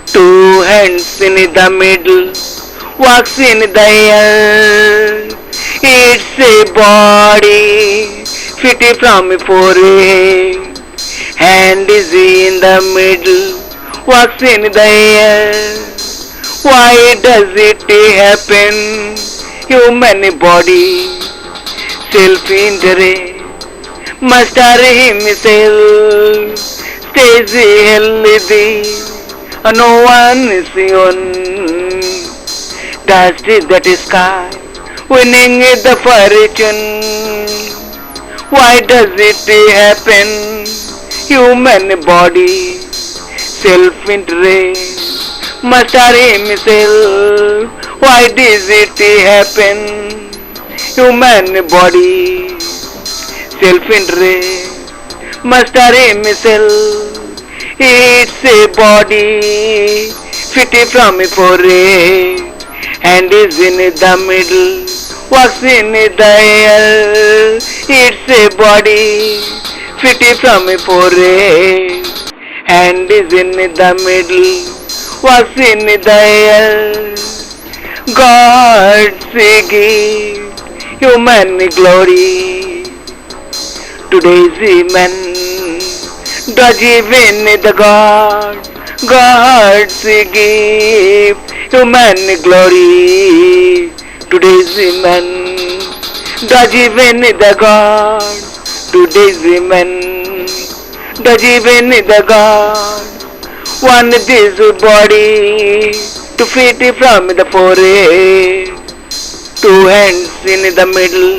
Speaker 1: two hands in the middle, walks in the air. It's a body fit from forehead, hand is in the middle, walks in the air. Why does it happen? Human body, self-injury. Master himself stays healthy, no one is on. Dust is that sky, winning the fortune. Why does it happen? Human body, self-interest. Master himself, why does it happen? Human body, self-interest. Master himself, it's a body fit from a forehead, and is in the middle, walks in the air. It's a body fit from a forehead, and is in the middle, walks in the air. God's gift, human glory. Today's man does even the God's gift, human glory. Today's man does even the God. Today's man does even the God. One this body to fit from the forehead, two hands in the middle,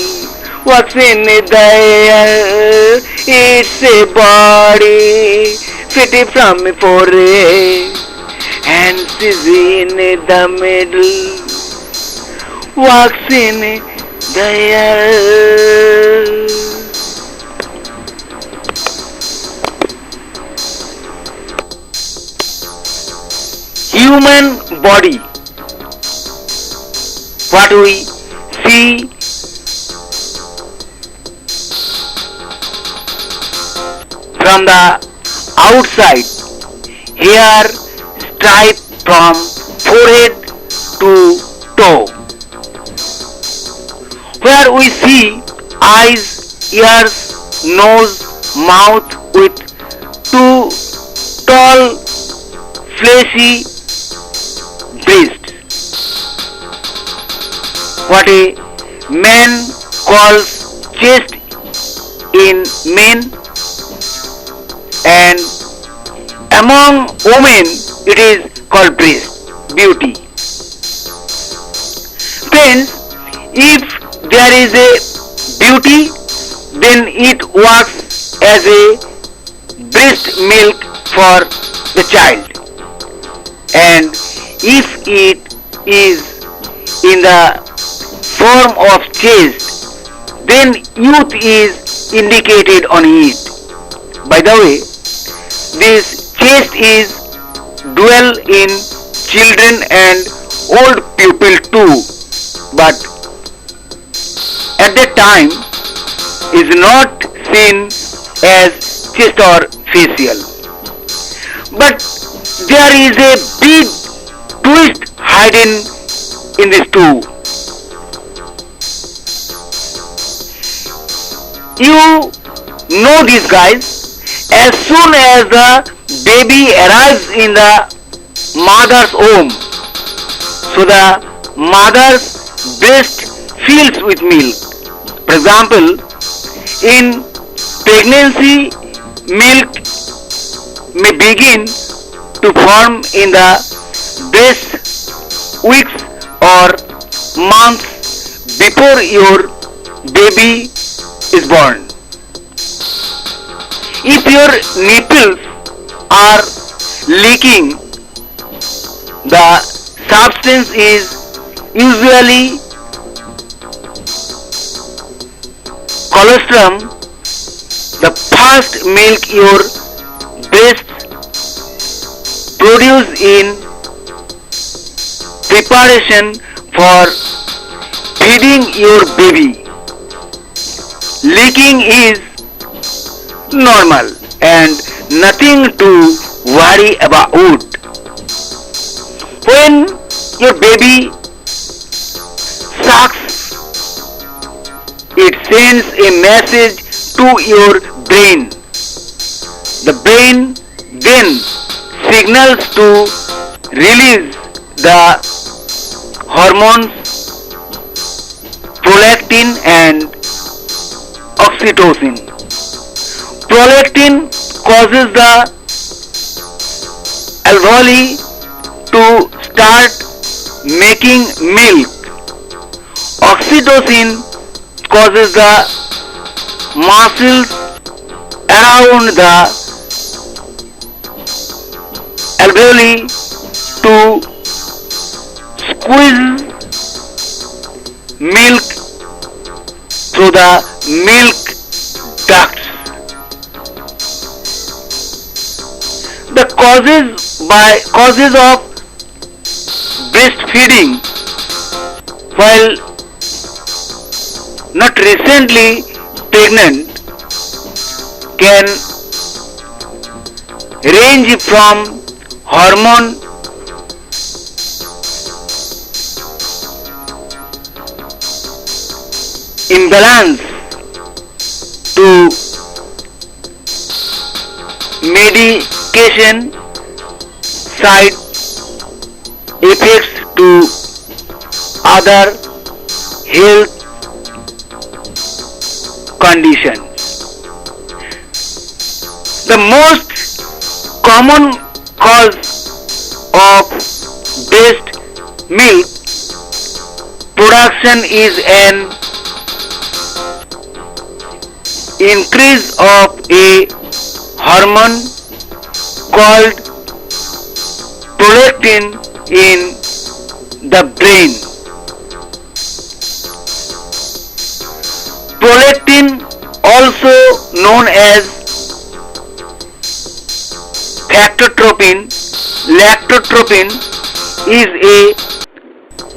Speaker 1: walks in the air. It's a body fit from a forehead, hands is in the middle, walks in the air. Human body, what we see from the outside, hair stripe from forehead to toe, where we see eyes, ears, nose, mouth with two tall fleshy breasts. What a man calls chest in men, and among women it is called breast, beauty. Friends, if there is a beauty, then it works as a breast milk for the child, and if it is in the form of chest, then youth is indicated on it. By the way, this chest is dual in children and old people too, but at that time is not seen as chest or facial. But there is a big twist hidden in this too. You know this, guys. As soon as the baby arrives in the mother's womb, so the mother's breast fills with milk. For example, in pregnancy, milk may begin to form in the breast weeks or months before your baby is born. If your nipples are leaking, the substance is usually colostrum, the first milk your breast produce in preparation for feeding your baby. Leaking is normal and nothing to worry about. When your baby sucks, it sends a message to your brain. The brain then signals to release the hormones prolactin and oxytocin. Prolactin causes the alveoli to start making milk. Oxytocin causes the muscles around the alveoli to squeeze milk through the milk ducts. The causes of breastfeeding, while not recently pregnant, can range from hormone imbalance to medication side effects to other health conditions. The most common cause of breast milk production is an increase of a hormone called prolactin in the brain. Prolactin, also known as factotropin, lactotropin, is a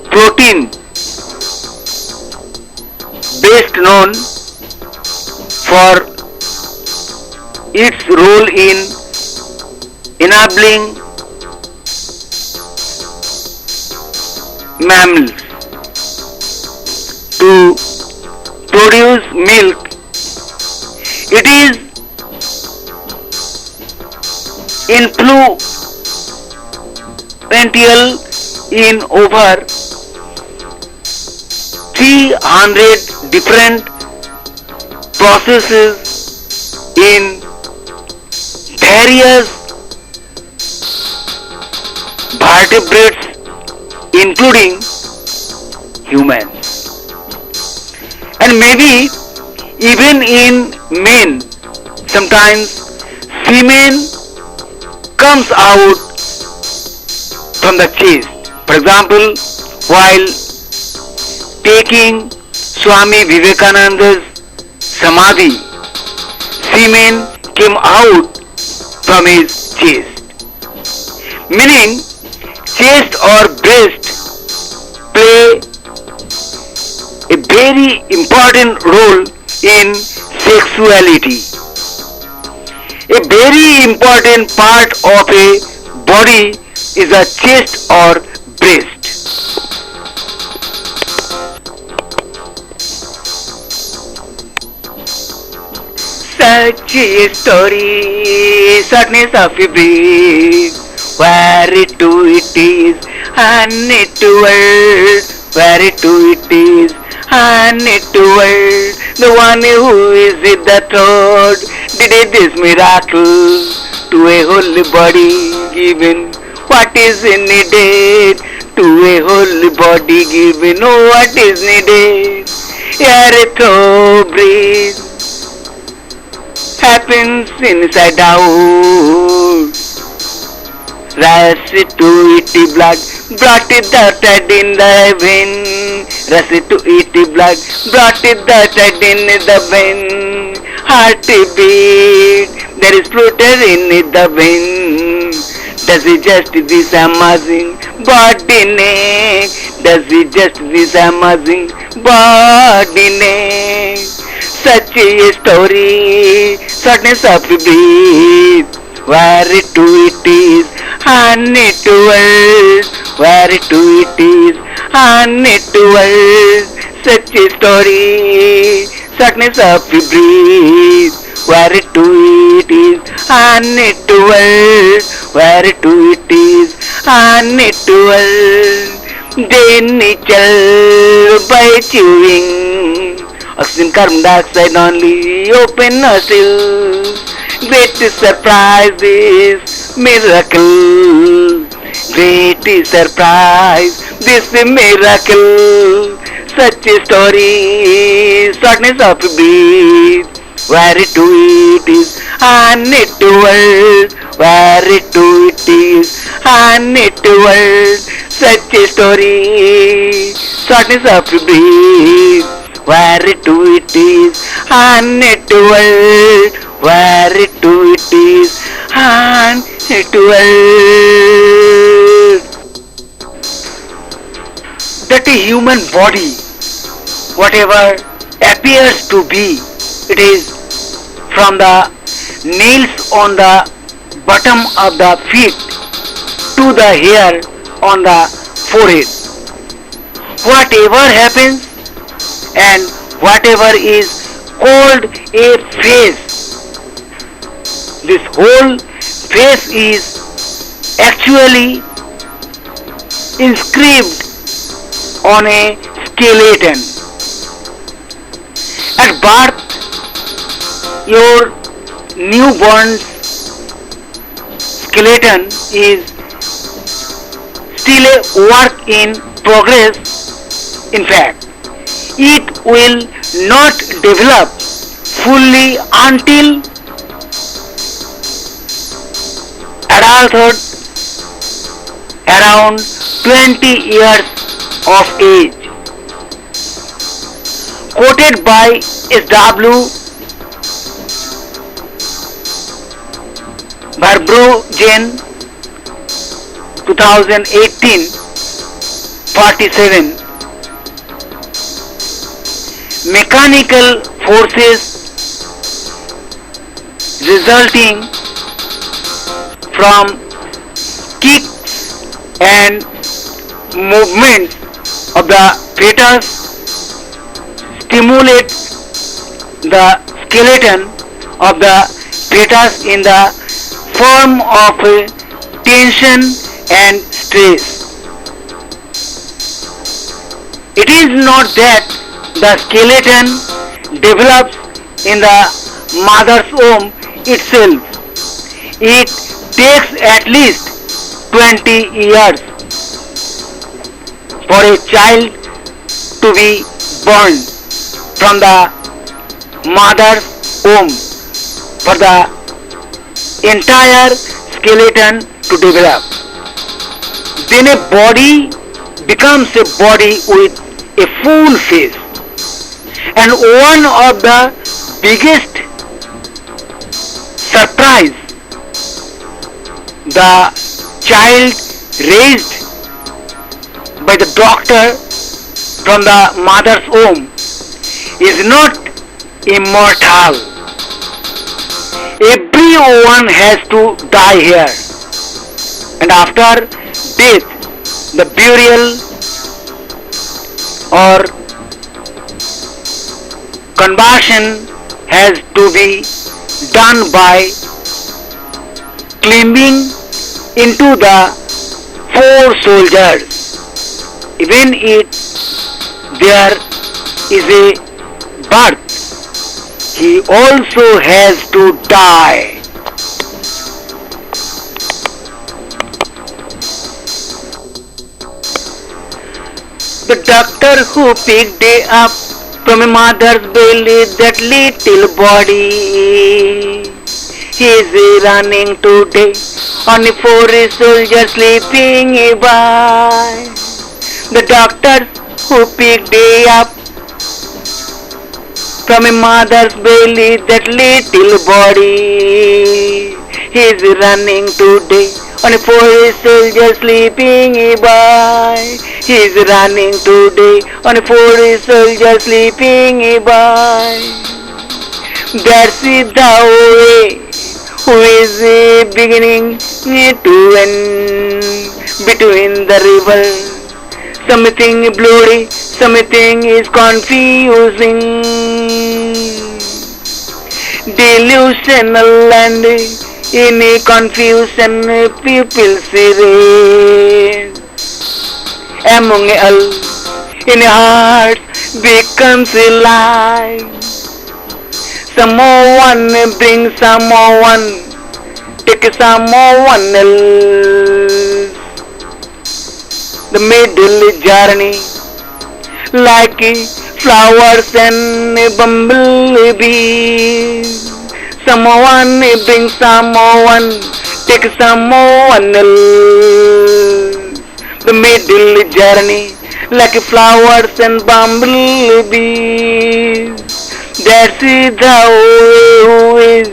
Speaker 1: protein best known for its role in enabling mammals to produce milk. It is influential in over 300 different processes in various vertebrates including humans. And maybe even in men, sometimes semen comes out from the chest. For example, while taking Swami Vivekananda's Samadhi, semen came out from his chest. Meaning, chest or breast play a very important role in sexuality. A very important part of a body is a chest or breast. Such a story, sadness of a breeze, where it to it is, and it to world, where it to it is, and it to world. The one who is with the throat did this miracle to a holy body given. What is needed to a holy body given? Oh, what is needed? Air a throw breeze happens inside out. Rush to it blood, brought it the thread in the vein. Rush to it blood, brought it the thread in the vein. Heart beat, there is flutter in the vein. Does it just this amazing body neck? Does it just this amazing body neck? Such a story, sadness of breath, where it to it is, and it to world, where it to it is, and it to world. Such a story, sadness of breath, where it to it is, and it to world, where it to it is, and it to world. Then it shall by chewing oxygen, carbon dioxide only, open nostrils. Great surprise is miracle. Great surprise, this miracle. Such a story, shortness of breath, where it to it is, and it to world, where it to it is, and it to world. Such a story, shortness of breath, where it to it is, and it to world, where it to it is, and it to world. That a human body, whatever appears to be, it is from the nails on the bottom of the feet to the hair on the forehead. Whatever happens and whatever is called a face, this whole face is actually inscribed on a skeleton. At birth, your newborn skeleton is still a work in progress. In fact, it will not develop fully until adulthood, around 20 years of age. Quoted by S.W. Barbrogen, 2018, 47. Mechanical forces resulting from kicks and movements of the fetus stimulate the skeleton of the fetus in the form of tension and stress. It is not that The skeleton develops in the mother's womb itself. It takes at least 20 years for a child to be born from the mother's womb, for the entire skeleton to develop. Then a body becomes a body with a full face. And one of the biggest surprise, the child raised by the doctor from the mother's womb is not immortal. Everyone has to die here, and after death the burial or conversion has to be done by climbing into the four soldiers. Even if there is a birth, he also has to die. The doctor who picked it up from a mother's belly, that little body, he is running today on a forest soldier sleeping by. The doctor who picked it up from a mother's belly, that little body, he is running today on a forest soldier sleeping by. He is running today on a forest soldier sleeping by. That's it the way who is beginning to end between the river. Something bloody, something is confusing, delusional, and in a confusion people race. Among all in heart becomes alive. Someone brings someone, take someone else. The middle journey, like flowers and bumblebees. Someone brings someone, take someone else. The middle journey, like flowers and bumblebees. That's the way who is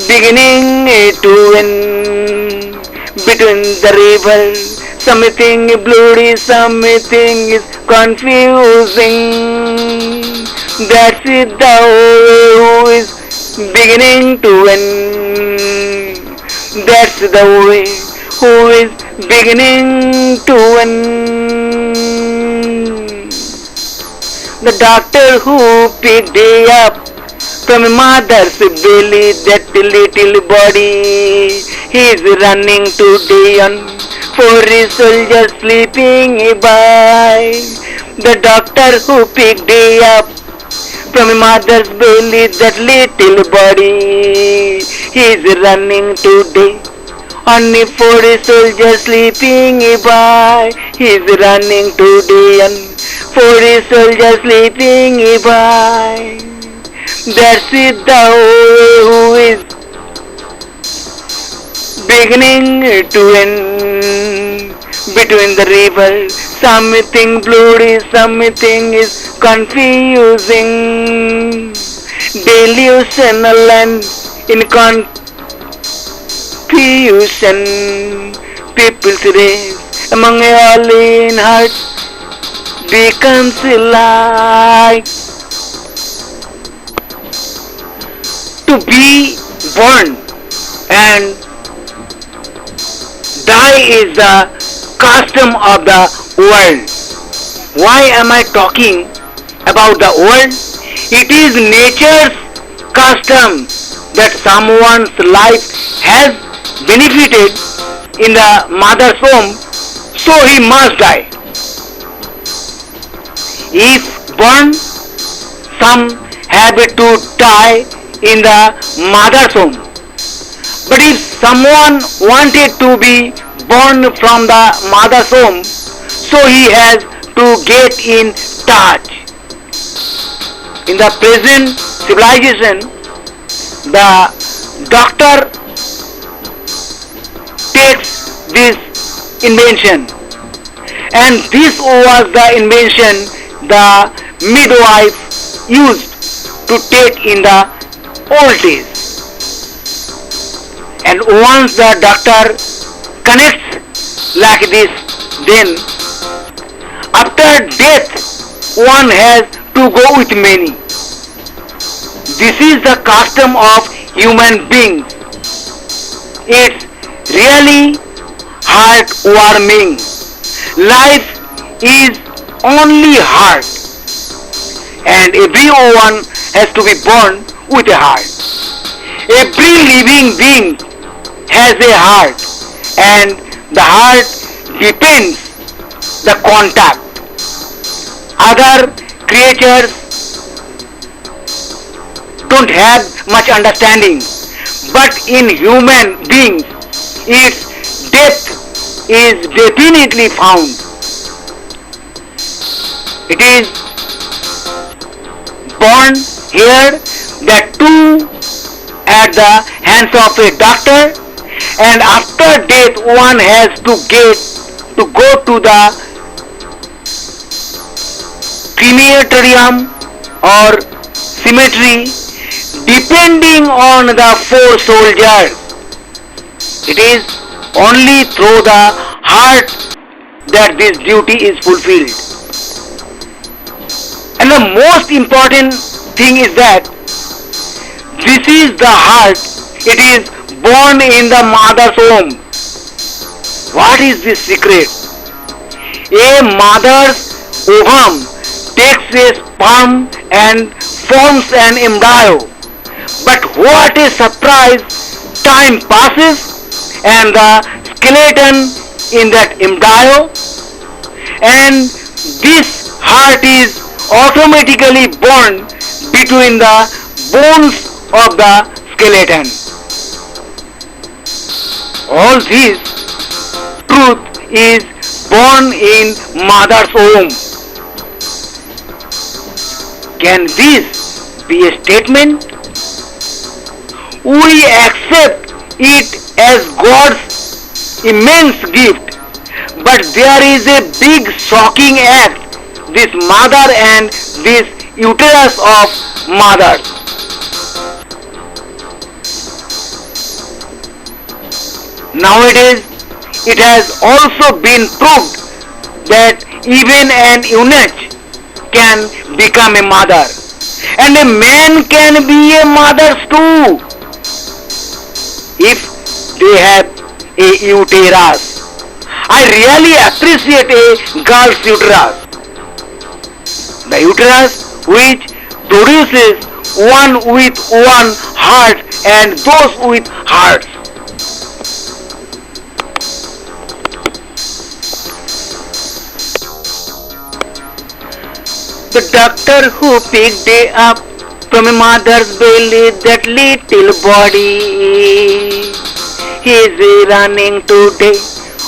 Speaker 1: beginning to end between the river. Something bloody, something is confusing. That's the way who is beginning to end. That's the way who is beginning to end. The doctor who picked it up from a mother's belly, that little body, he is running today on for his soldier sleeping by. The doctor who picked it up from a mother's belly, that little body, he is running today on for his soldier sleeping by. He is running today on for his soldier sleeping by. That's it the way who is beginning to end between the river. Something bloody, something is confusing, delusional, and in confusion people's race among all in heart becomes like. To be born and die is the custom of the world. Why am I talking about the world? It is nature's custom that someone's life has benefited in the mother's womb, so he must die. If born, some have to die in the mother's home. But if someone wanted to be born from the mother's home, so he has to get in touch. In the present civilization, the doctor takes this invention, and this was the invention the midwife used to take in the old days. And once the doctor connects like this, then after death one has to go with many. This is the custom of human beings. It's really heartwarming. Life is only heart, and everyone has to be born with a heart. Every living being has a heart, and the heart depends the contact. Other creatures don't have much understanding, but in human beings its depth is definitely found. It is born here that too at the hands of a doctor, and after death one has to go to the crematorium or cemetery depending on the four soldiers. It is only through the heart that this duty is fulfilled. And the most important thing is that this is the heart. It is born in the mother's womb. What is this secret? A mother's ovum takes a sperm and forms an embryo. But what a surprise! Time passes and the skeleton in that embryo, and this heart is automatically born between the bones of the skeleton. All this truth is born in mother's womb. Can this be a statement? We accept it as God's immense gift, but there is a big shocking act, this mother and this uterus of mothers. Nowadays, it has also been proved that even an eunuch can become a mother, and a man can be a mother too if they have a uterus. I really appreciate a girl's uterus. The uterus which produces one with one heart and those with hearts. The doctor who picked it up from a mother's belly, that little body, he is running today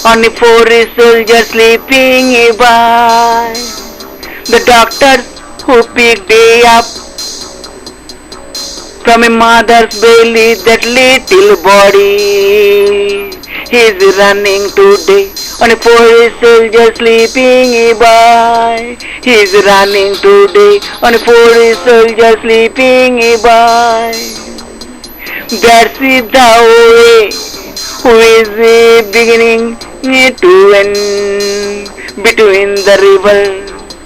Speaker 1: on a forest soldier sleeping by. The doctor who picked it up from a mother's belly, that little body, he is running today on a forest soldier sleeping by. He is running today on a forest soldier sleeping by. That's it the way who is beginning to end between the river.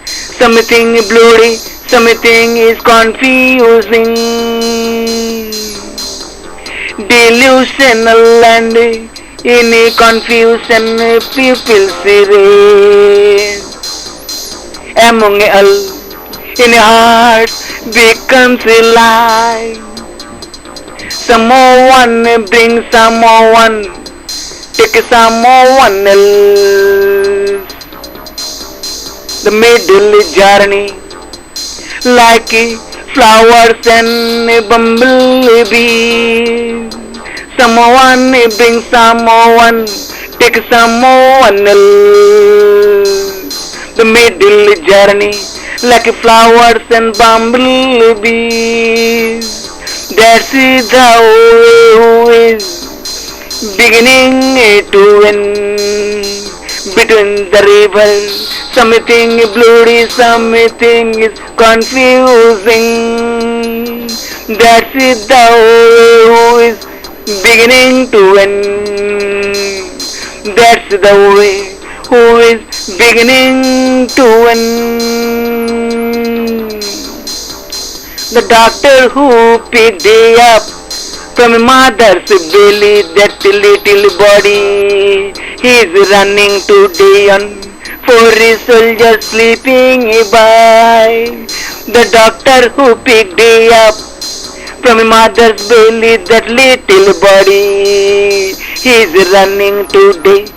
Speaker 1: Something bloody, something is confusing, delusional, and in a confusion people see among all in a heart becomes a lie. Someone brings someone, take someone else. The middle journey like flowers and a bumblebee. Someone bring someone, take someone else. The middle journey like flowers and bumblebees. That's the way who is beginning to end between the river. Something bloody, something is confusing. That's the way who is beginning to end. That's the way who is beginning to end. The doctor who picked me up from a mother's belly, that little body, he's running today on for his soldiers sleeping by. The doctor who picked me up from a mother's belly, that little body, he's running today.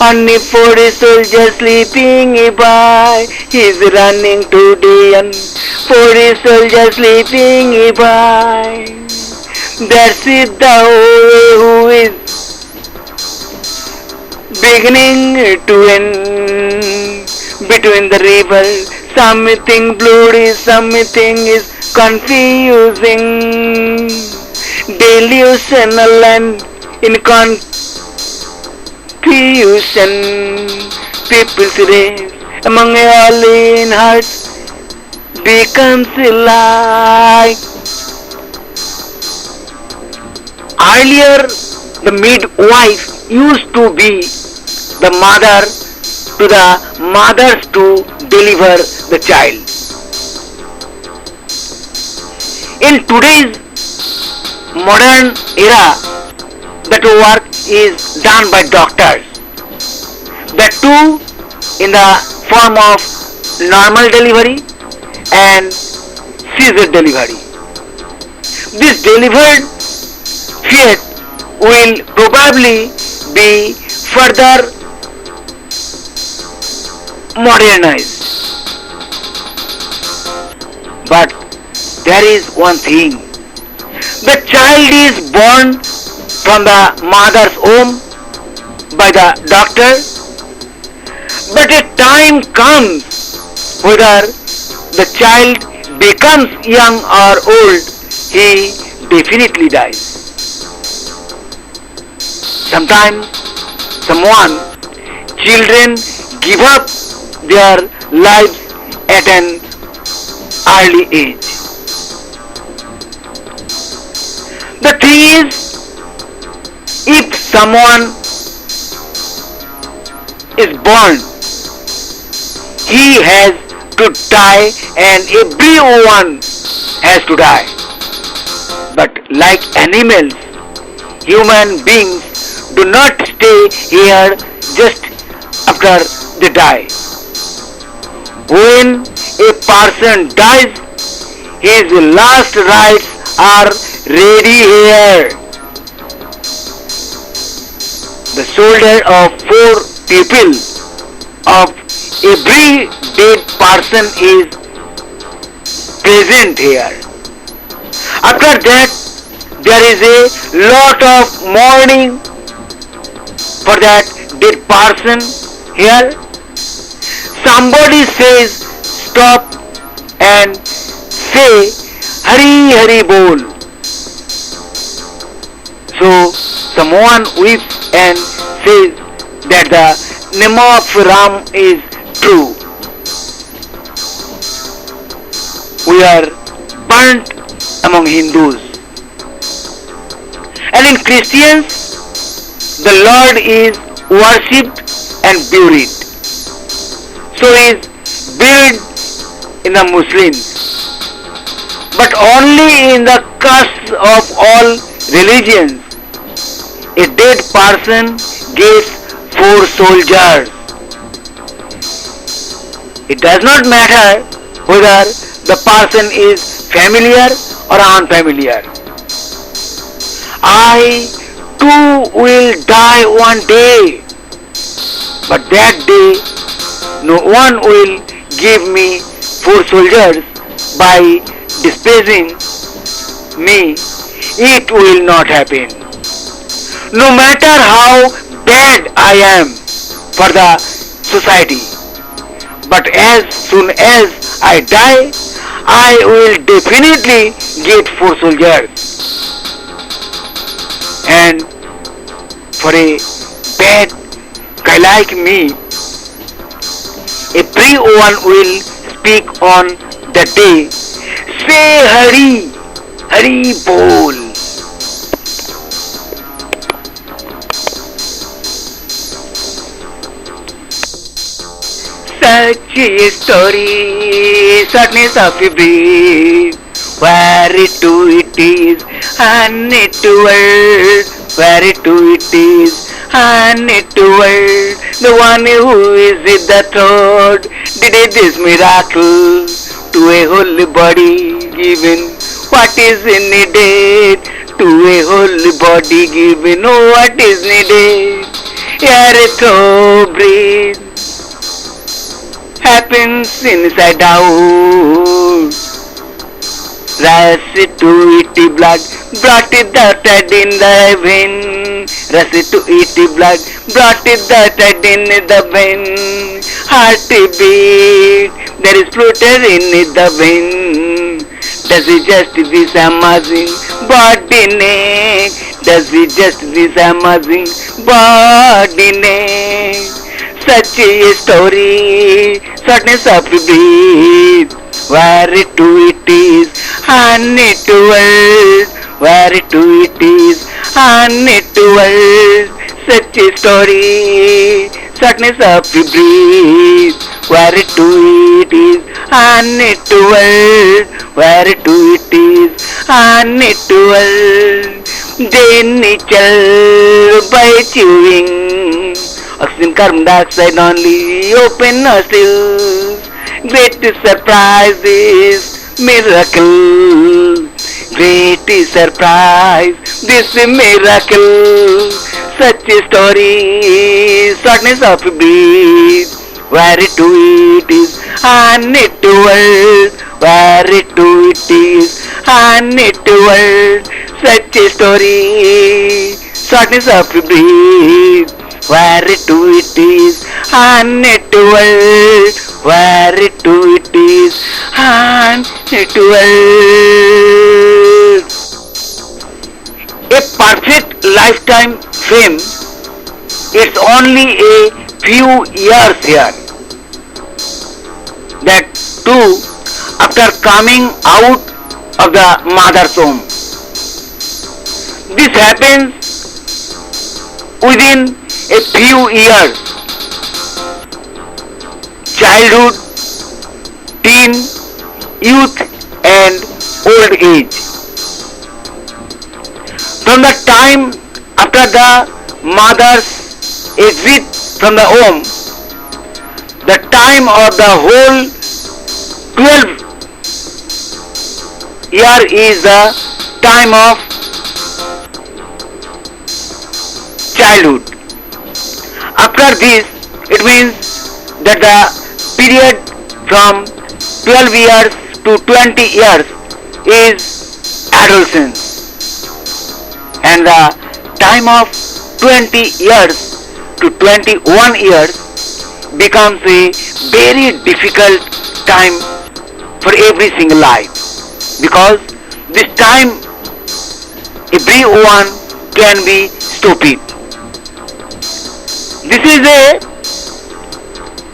Speaker 1: Only for a soldier sleeping by, he's running today. And for a soldier sleeping by, that's it the way who is beginning to end between the river. Something bloody, something is confusing, delusional and in confusion. People's race among all in hearts becomes like. Earlier, the midwife used to be the mother to the mothers to deliver the child. In today's modern era, that work is done by doctors. The two in the form of normal delivery and caesar delivery. This delivered fetus will probably be further modernized. But there is one thing. The child is born from the mother's womb by the doctor, but a time comes whether the child becomes young or old, he definitely dies. Sometimes children give up their lives at an early age. The thing is, if someone is born, he has to die and everyone has to die. But like animals, human beings do not stay here just after they die. When a person dies, his last rites are ready here. The shoulder of 4 people of every dead person is present here. After that, there is a lot of mourning for that dead person here. Somebody says stop and say Hari Hari Bol. So someone weeps and says that the name of Ram is true. We are burnt among Hindus. And in Christians, the Lord is worshipped and buried. So is buried in the Muslims. But only in the caste of all religions, a dead person gets 4 soldiers. It does not matter whether the person is familiar or unfamiliar. I too will die one day, but that day no one will give me 4 soldiers by despising me, it will not happen. No matter how bad I am for the society, but as soon as I die, I will definitely get 4 soldiers. And for a bad guy like me, everyone will speak on that day. Say Hari, Hari Bol. Such a story, sadness of a breeze. Where it to it is, and it to world. Where it to it is, and it to world. The one who is with the throat did this miracle to a holy body given. What is needed to a holy body given? Oh, what is needed? Air to breathe happens inside out. Rush to it blood, brought it the thread in the vein. Rush to it blood, brought it the thread in the vein. Heart beat, there is flutter in the vein. Does it just this amazing body neck? Does it just this amazing body neck? Such a story, sadness of breath. Where it to it is, and it to world. Where it to it is, and it to world. Such a story, sadness of breath. Where it to it is, and it to world. Where it to it is, and it to world. Then it shall by chewing oxygen, carbon dioxide only, open nostrils. Great surprise is miracle. Great surprise, this miracle. Such a story, sadness of breath. Where it to it is, and it to world. Where it to it is, and it to world. Such a story, sadness of breath. Where it to it is, and it to world. Where it to it is, and it to world. A perfect lifetime fame. It's only a few years here. That too after coming out of the mother's womb. This happens within a few years. Childhood, teen, youth and old age. From the time after the mother's exit from the womb, the time of the whole 12 year is the time of childhood. After this, it means that the period from 12 years to 20 years is adolescence, and the time of 20 years to 21 years becomes a very difficult time for every single life, because this time everyone can be stupid. This is a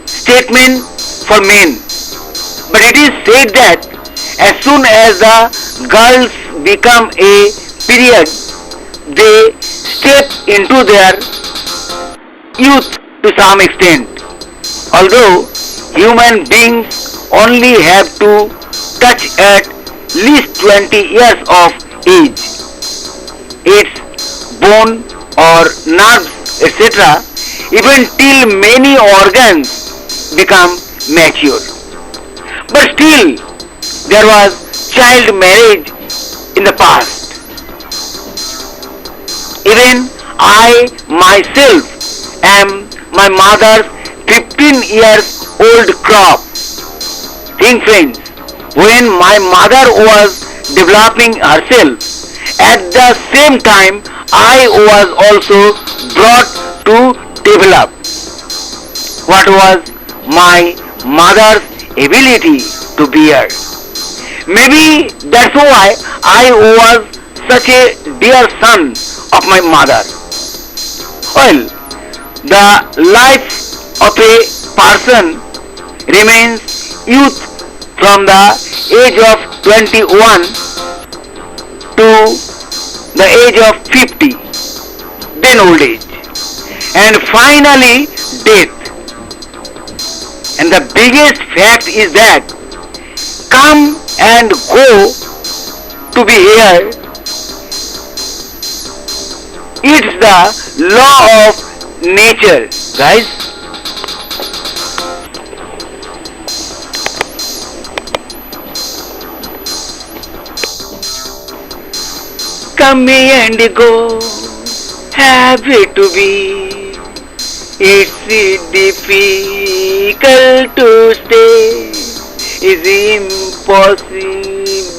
Speaker 1: statement for men, but it is said that as soon as the girls become a period, they step into their youth to some extent. Although human beings only have to touch at least 20 years of age, its bone or nerves, etc., even till many organs become mature. But still, there was child marriage in the past. Even I myself am my mother's 15 years old crop. Think friends, when my mother was developing herself. At the same time, I was also brought to develop what was my mother's ability to bear. Maybe that's why I was such a dear son of my mother. Well, the life of a person remains youth from the age of 21 to the age of 50, then old age, and finally death. And the biggest fact is that come and go to be here, it's the law of nature, guys. Come and go, happy to be. It's difficult to stay. It's impossible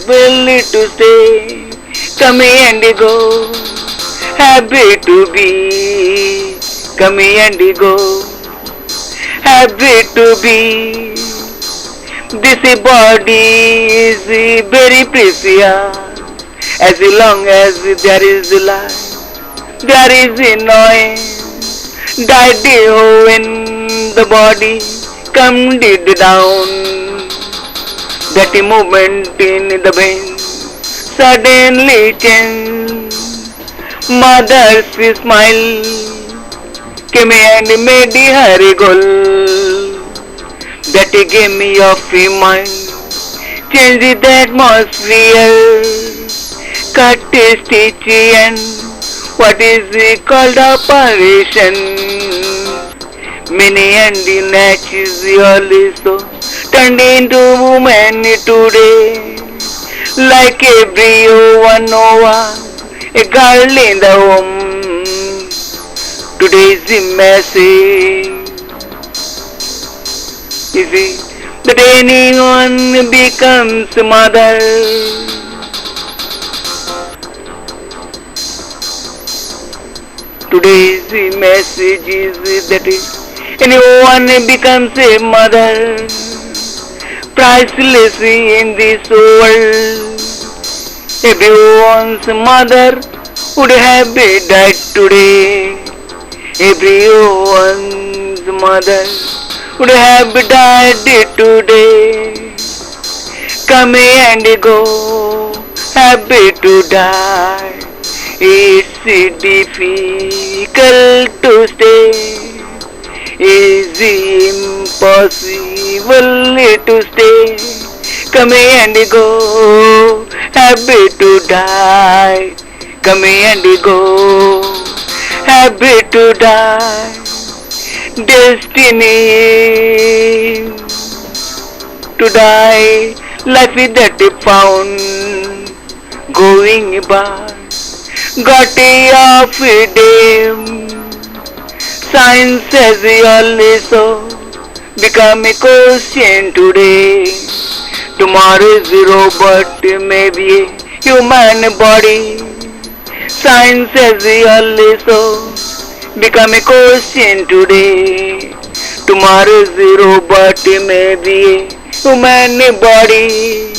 Speaker 1: to stay. Come and go, happy to be. Come and go, happy to be. This body is very precious. As long as there is life, there is noise. Died when the body come down. That moment in the vein suddenly change. Mother's smile came and made her goal. That gave me of mind, changed the atmosphere. Cut stitch and what is called operation. Many and naturally so turned into woman today. Like everyone knows, a girl in the home. Today's message is that anyone becomes mother. Today's message is that anyone becomes a mother, priceless in this world. Everyone's mother would have died today. Everyone's mother would have died today. Come and go, happy to die. It's difficult to stay. It's impossible to stay. Come and go, happy to die. Come and go, happy to die. Destiny to die. Life is that found going by. Got of them. Science has also become a question today. Tomorrow is robot, maybe a human body. Science has also become a question today. Tomorrow is robot, maybe a human body.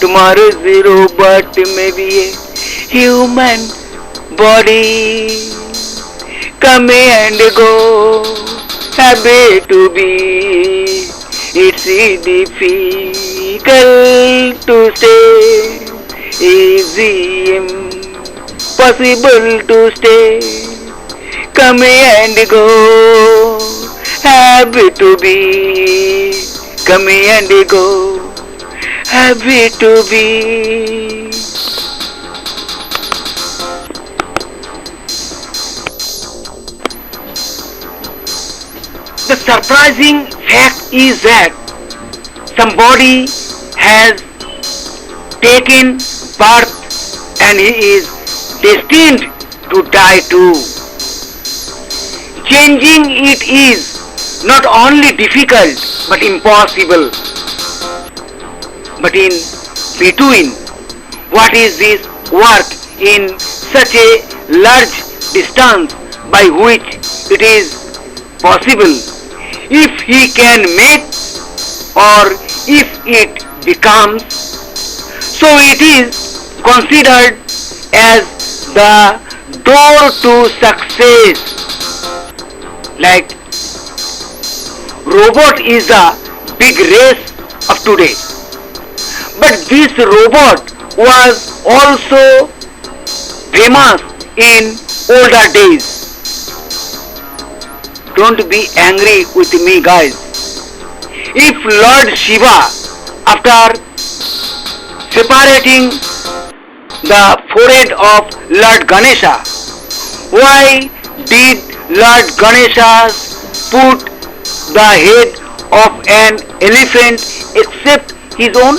Speaker 1: Tomorrow is robot, maybe a human body. Come and go, happy to be. It's difficult to stay. Easy impossible to stay. Come and go, happy to be. Come and go, happy to be. The surprising fact is that somebody has taken birth and he is destined to die too. Changing it is not only difficult but impossible. But in between, what is this work in such a large distance by which it is possible? If he can make or if it becomes, so it is considered as the door to success. Like robot is the big race of today. But this robot was also famous in older days. Don't be angry with me, guys. If Lord Shiva, after separating the forehead of Lord Ganesha, why did Lord Ganesha put the head of an elephant except his own?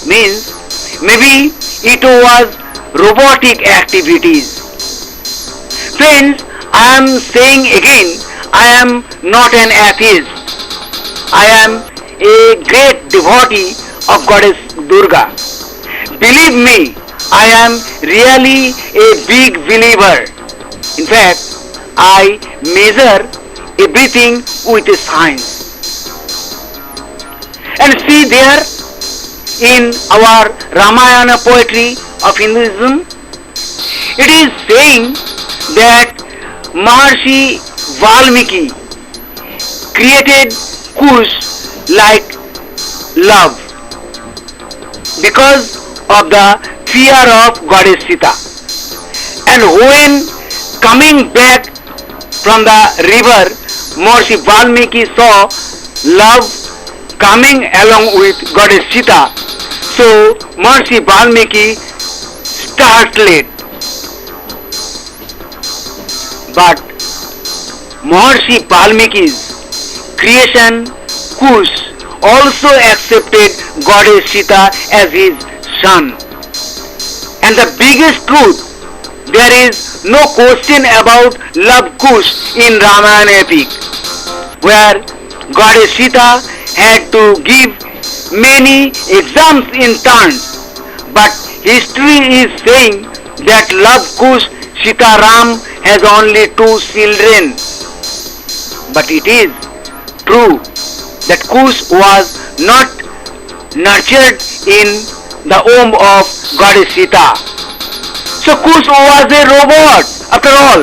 Speaker 1: Means maybe it was robotic activities. Friends, I am saying again, I am not an atheist. I am a great devotee of Goddess Durga. Believe me, I am really a big believer. In fact, I measure everything with a science. And see there in our Ramayana poetry of Hinduism, it is saying that Maharshi Valmiki created Kush like love because of the fear of Goddess Sita. And when coming back from the river, Maharshi Valmiki saw love coming along with Goddess Sita. So Maharshi Valmiki startled. But Maharshi Valmiki's creation Kush also accepted Goddess Sita as his son. And the biggest truth, there is no question about love Kush in Ramayana epic, where Goddess Sita had to give many exams in turns. But history is saying that love Kush Sita Ram has only 2 children. But it is true that Kush was not nurtured in the womb of Goddess Sita. So Kush was a robot after all.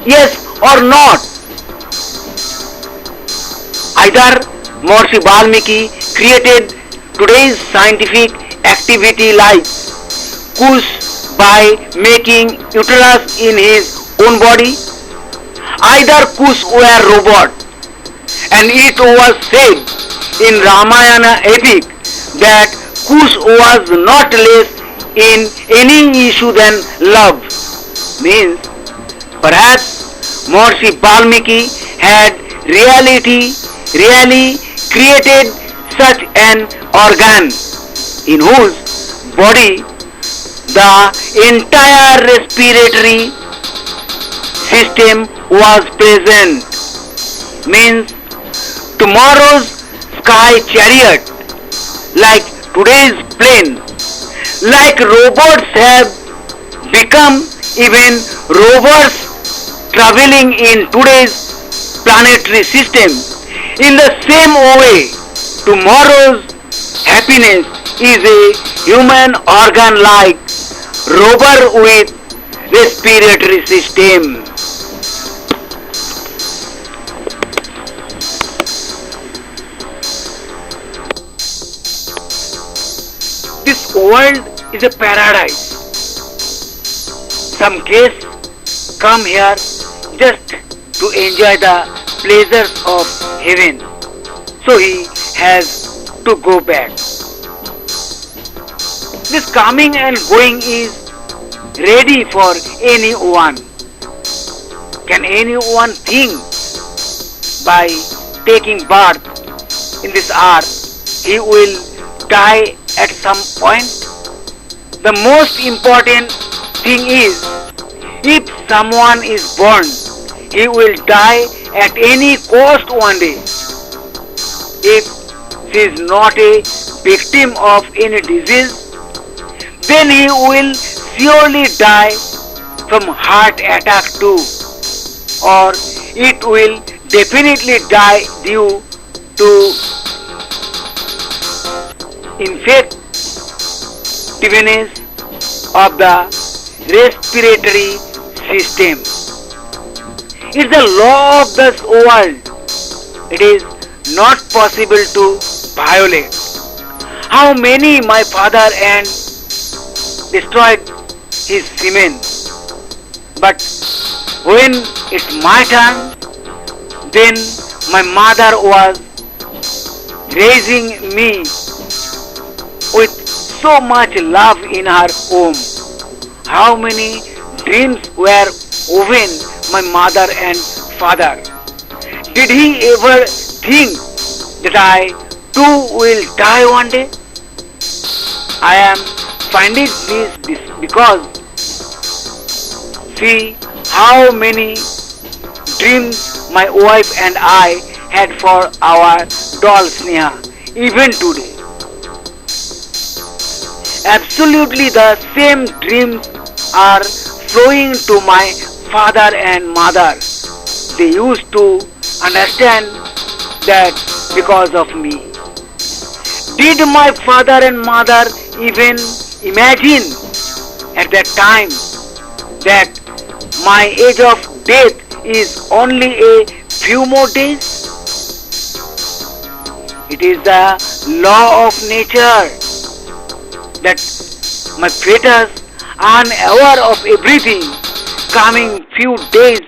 Speaker 1: Yes or not? Either Maharshi Valmiki created today's scientific activity like Kush by making uterus in his own body. Either Kush were robot, and it was said in Ramayana epic that Kush was not less in any issue than love. Means perhaps Maharshi Valmiki had really created such an organ in whose body the entire respiratory system was present. Means tomorrow's sky chariot, like today's plane, like robots have become even rovers traveling in today's planetary system. In the same way, tomorrow's happiness is a human organ like rover with respiratory system. This world is a paradise. Some guests come here just to enjoy the pleasures of heaven. So he has to go back. This coming and going is ready for anyone. Can anyone think by taking birth in this earth he will die at some point? The most important thing is, if someone is born, he will die at any cost one day. If she is not a victim of any disease, then he will surely die from heart attack too, or it will definitely die due to infectiveness of the respiratory system. It's the law of this world. It is not possible to violate. How many my father and destroyed his semen, but when it's my turn, then my mother was raising me with so much love in her home. How many dreams were woven my mother and father? Did he ever think that I too will die one day? I am finding this because see how many dreams my wife and I had for our doll Sneha even today. Absolutely the same dreams are flowing to my father and mother. They used to understand that because of me. Did my father and mother even imagine at that time that my age of death is only a few more days? It is the law of nature that my fetus, unaware of everything, coming few days,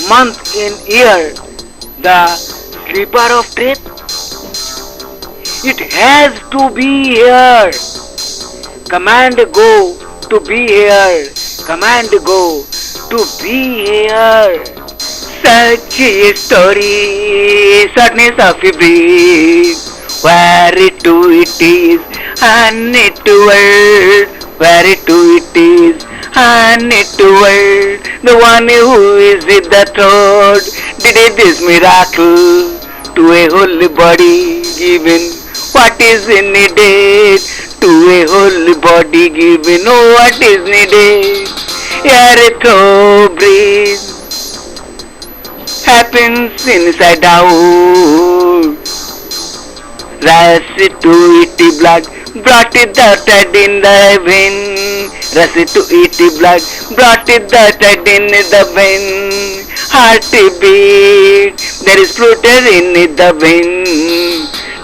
Speaker 1: month in year, the sleeper of death. It has to be here. Command go to be here. Command go to be here. Such a story, sadness of a breeze. Where to it is, and it to world. Where to it is, and it to world. The one who is in the throat did this miracle to a holy body given. What is needed to a holy body given? Oh, what is needed? Air to breathe happens inside out. Rush to it blood, brought it the thread in the vein. Rush to it blood, brought it the thread in the vein. Heartbeat, there is flutter in the vein.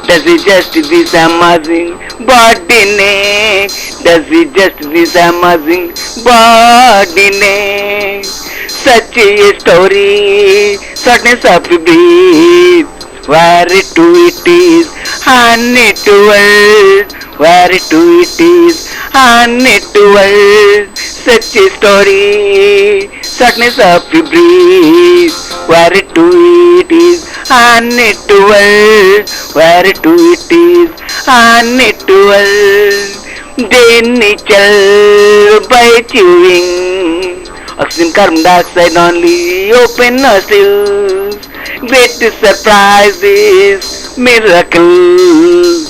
Speaker 1: Does it just this amazing body neck? Does it just this amazing body neck? Such a story, sadness of breath. Where to it is, and it world. Where to it is, and it world. Such a story, sadness of breath. Where to it is, and it world. Where to it is, and it world. Then it chal by chewing. Oxygen, carbon dioxide only, open nostrils. Great surprises, miracle.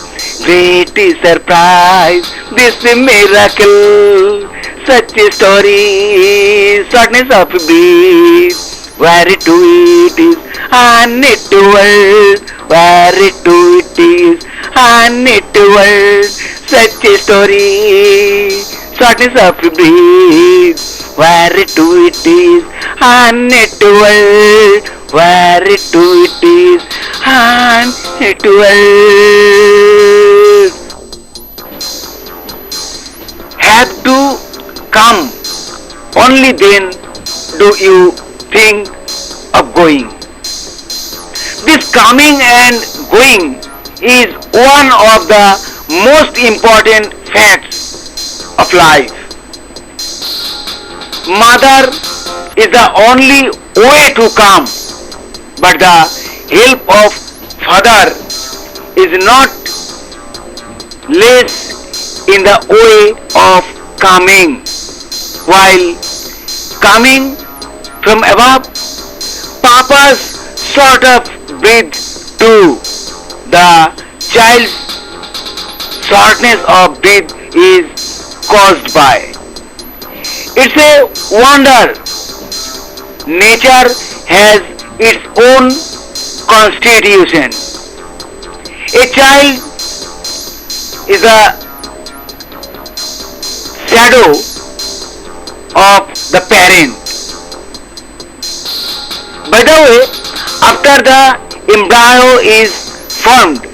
Speaker 1: Great surprise, this miracle. Such a story, sadness of breath. Where to it is, and it world. Where to it is, and it world. Such a story, sadness of breath. Where to it is, and it world. Where to it is, and it world. Have to come, only then do you think of going. This coming and going is one of the most important facts of life. Mother is the only way to come, but the help of father is not less in the way of coming. While coming from above, Papa's sort of breathe too. the child's shortness of breath is caused by. It's a wonder. Nature has its own constitution. A child is a shadow of the parent. By the way, after the embryo is formed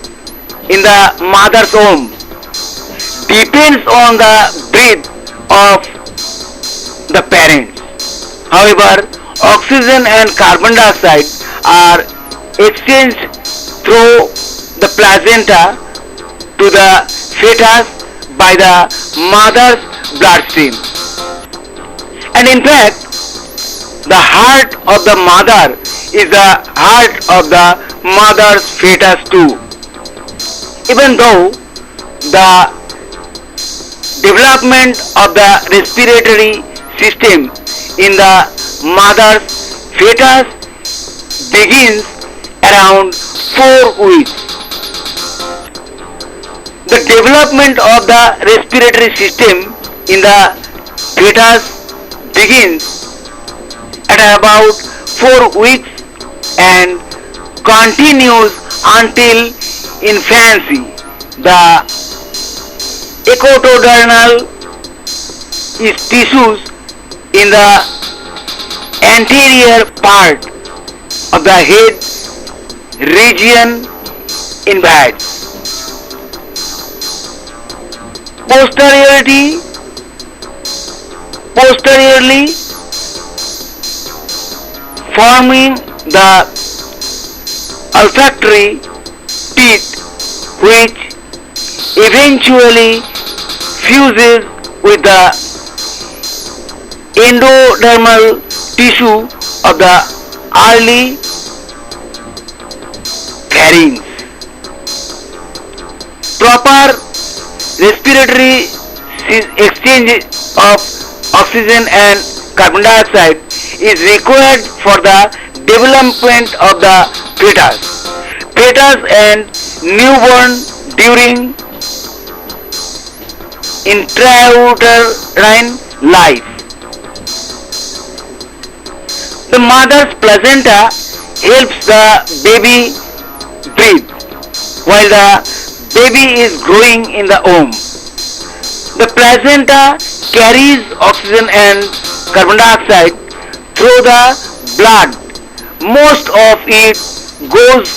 Speaker 1: in the mother's womb, depends on the breath of the parents. However, oxygen and carbon dioxide are exchanged through the placenta to the fetus by the mother's bloodstream. And in fact, the heart of the mother is the heart of the mother's fetus too. Even though the development of the respiratory system in the mother's fetus begins around 4 weeks. The development of the respiratory system in the fetus begins at about 4 weeks and continues until infancy. The ectodermal tissues in the anterior part of the head region invades. Posteriorly forming the olfactory teeth which eventually fuses with the endodermal tissue of the early pharynx. Proper respiratory exchange of oxygen and carbon dioxide is required for the development of the fetus. Fetus and newborn during intrauterine life. The mother's placenta helps the baby breathe while the baby is growing in the womb. The placenta carries oxygen and carbon dioxide through the blood. Most of it goes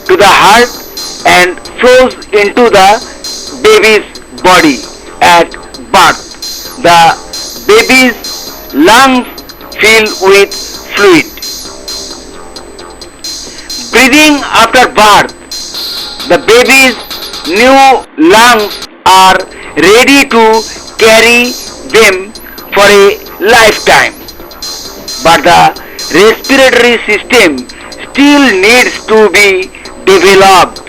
Speaker 1: to the heart and flows into the baby's body at birth. The baby's lungs fill with fluid. Breathing after birth, the baby's new lungs are ready to carry them for a lifetime. But the respiratory system still needs to be developed.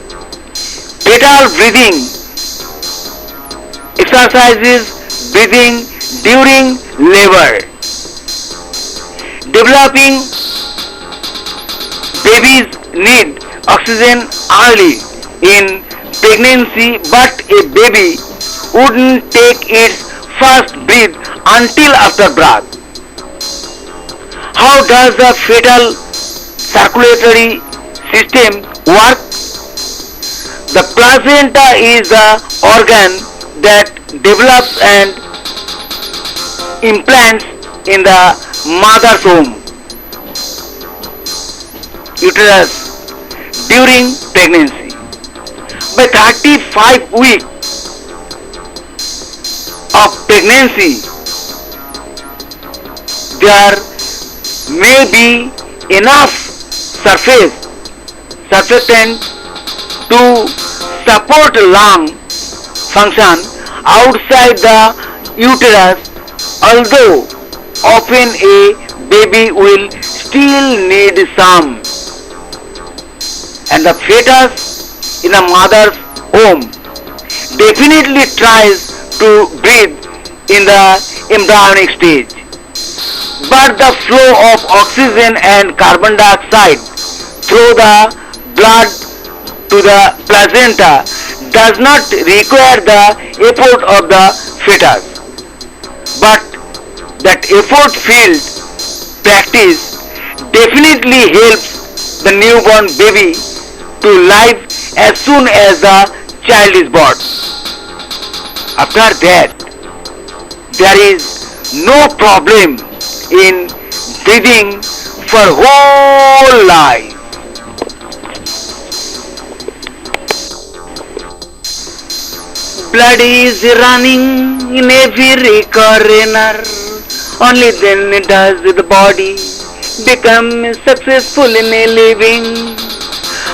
Speaker 1: Fetal breathing exercises breathing during labor. Developing babies need oxygen early in pregnancy, but a baby wouldn't take its first breath until after birth. How does the fetal circulatory system work? The placenta is the organ that develops and implants in the mother's womb, uterus, during pregnancy. By 35 weeks of pregnancy, there may be enough surfactant to support lung function outside the uterus, although often a baby will still need some. And the fetus in a mother's womb definitely tries to breathe in the embryonic stage. But the flow of oxygen and carbon dioxide through the blood to the placenta does not require the effort of the fetus, but that effort field practice definitely helps the newborn baby to live as soon as the child is born. After that, there is no problem in breathing for whole life. Blood is running in every corner. Only then does the body become successful in living.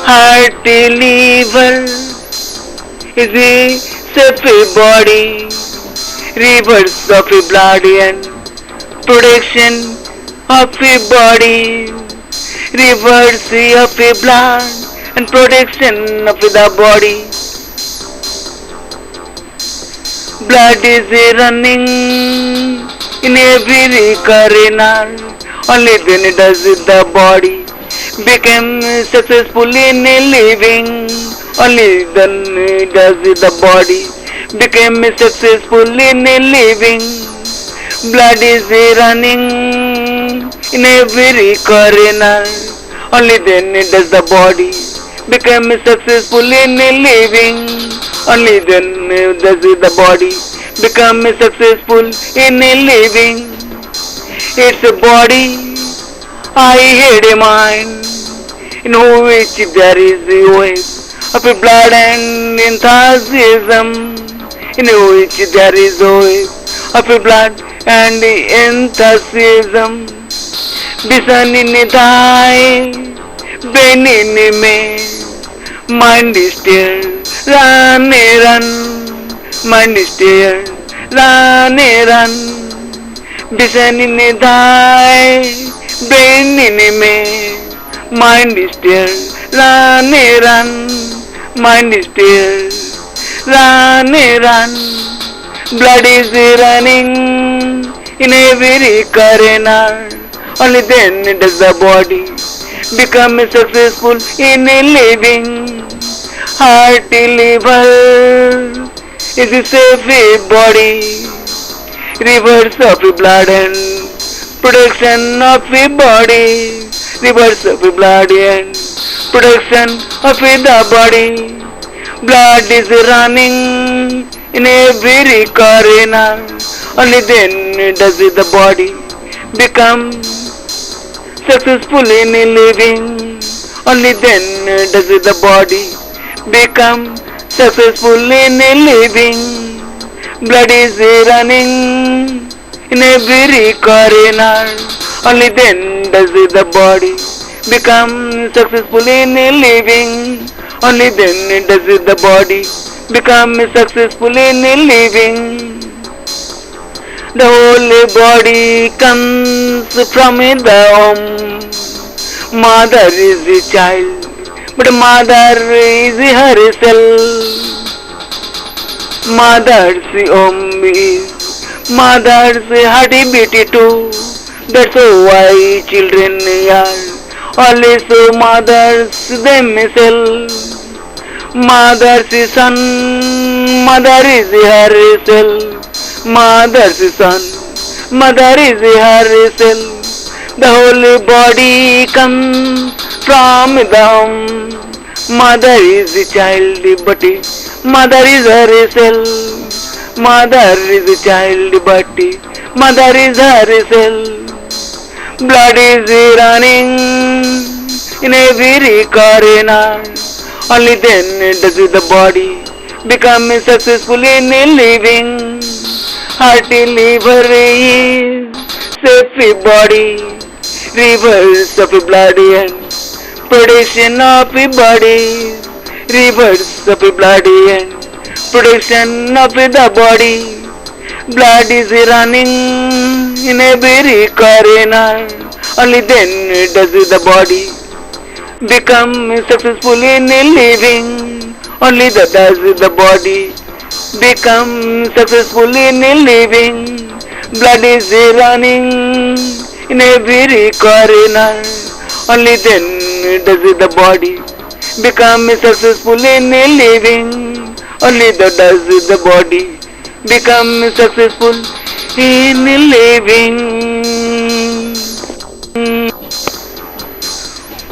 Speaker 1: Heart, liver is a safe body. Rivers of blood and protection of body. Rivers of blood and protection of the body. Blood is running in every corner. Only then does the body become successful in living. Only then does the body become successful in living. Blood is running in every corner. Only then does the body become successful in living. Only then does the body become successful in living. It's a body, I had a mind, in which there is a wave of blood and enthusiasm, in which there is a wave of blood and enthusiasm. Vision in thy brain in me, mind is still, run, mind is still, run. Vision in thy brain in me, mind is still, run, mind is still, run. Blood is running in every corner. Only then does the body become successful in living. Heart, liver is a safe body. Rivers of blood and protection of body. Rivers of blood and protection of the body. Blood is running in every corner. Only then does the body become successful in living. Only then does the body become successful in living. Blood is running in every corner. Only then does the body become successful in living. Only then does the body become successful in living. The whole body comes from the womb. Mother is the child, but mother is herself. Mother's womb is mother's heartbeat too. That's why children are always mothers themselves. Mother's son, mother is herself. Mother's son, mother is herself. The whole body comes from the womb. Mother is the child, but mother is herself. Mother is the child, but mother is herself. Blood is running in every corner. Only then does the body become successful in living. Heart, liver is safe body. Rivers of blood and protection of body. Rivers of blood and protection of the body. Blood is running in every corner. Only then does the body become successful in living. Only that does the body become successful in living. Blood is running in every corner. Only then does the body become successful in living. Only the does the body become successful in living.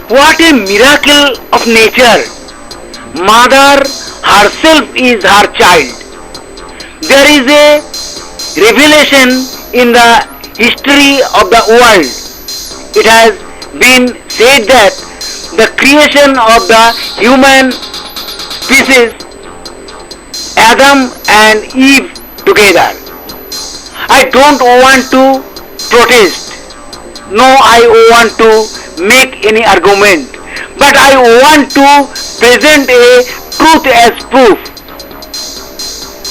Speaker 1: What a miracle of nature! Mother herself is her child. There is a revelation in the history of the world. It has been said that the creation of the human species, Adam and Eve together. I don't want to protest. No, I want to make any argument. But I want to present a truth as proof.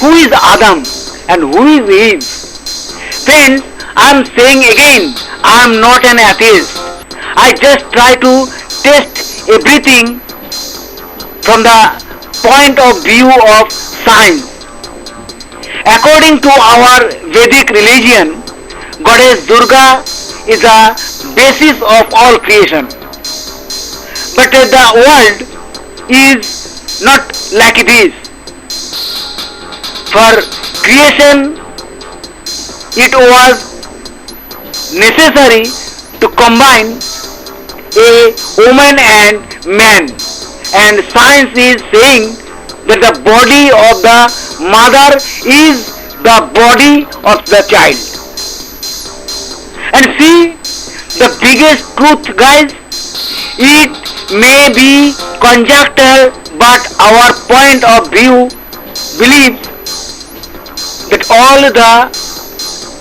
Speaker 1: Who is Adam and who is Eve? Friends, I am saying again, I am not an atheist. I just try to test everything from the point of view of science. According to our Vedic religion, Goddess Durga is the basis of all creation. But the world is not like it is. For creation, it was necessary to combine a woman and man. And science is saying that the body of the mother is the body of the child. And see, the biggest truth, guys, it may be conjecture, but our point of view believes that all the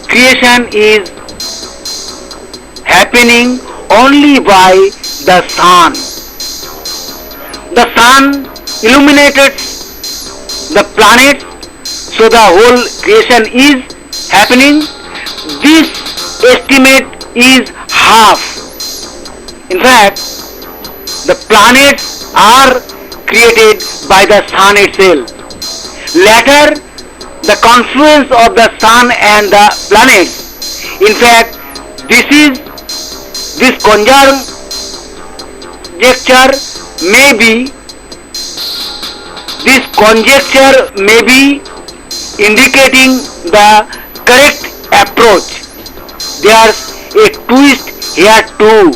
Speaker 1: creation is happening only by the sun. The sun illuminated the planet, so the whole creation is happening. This estimate is half. In fact, the planets are created by the sun itself. Later, the confluence of the sun and the planets. In fact, this conjecture may be indicating the correct approach. There's a twist here too.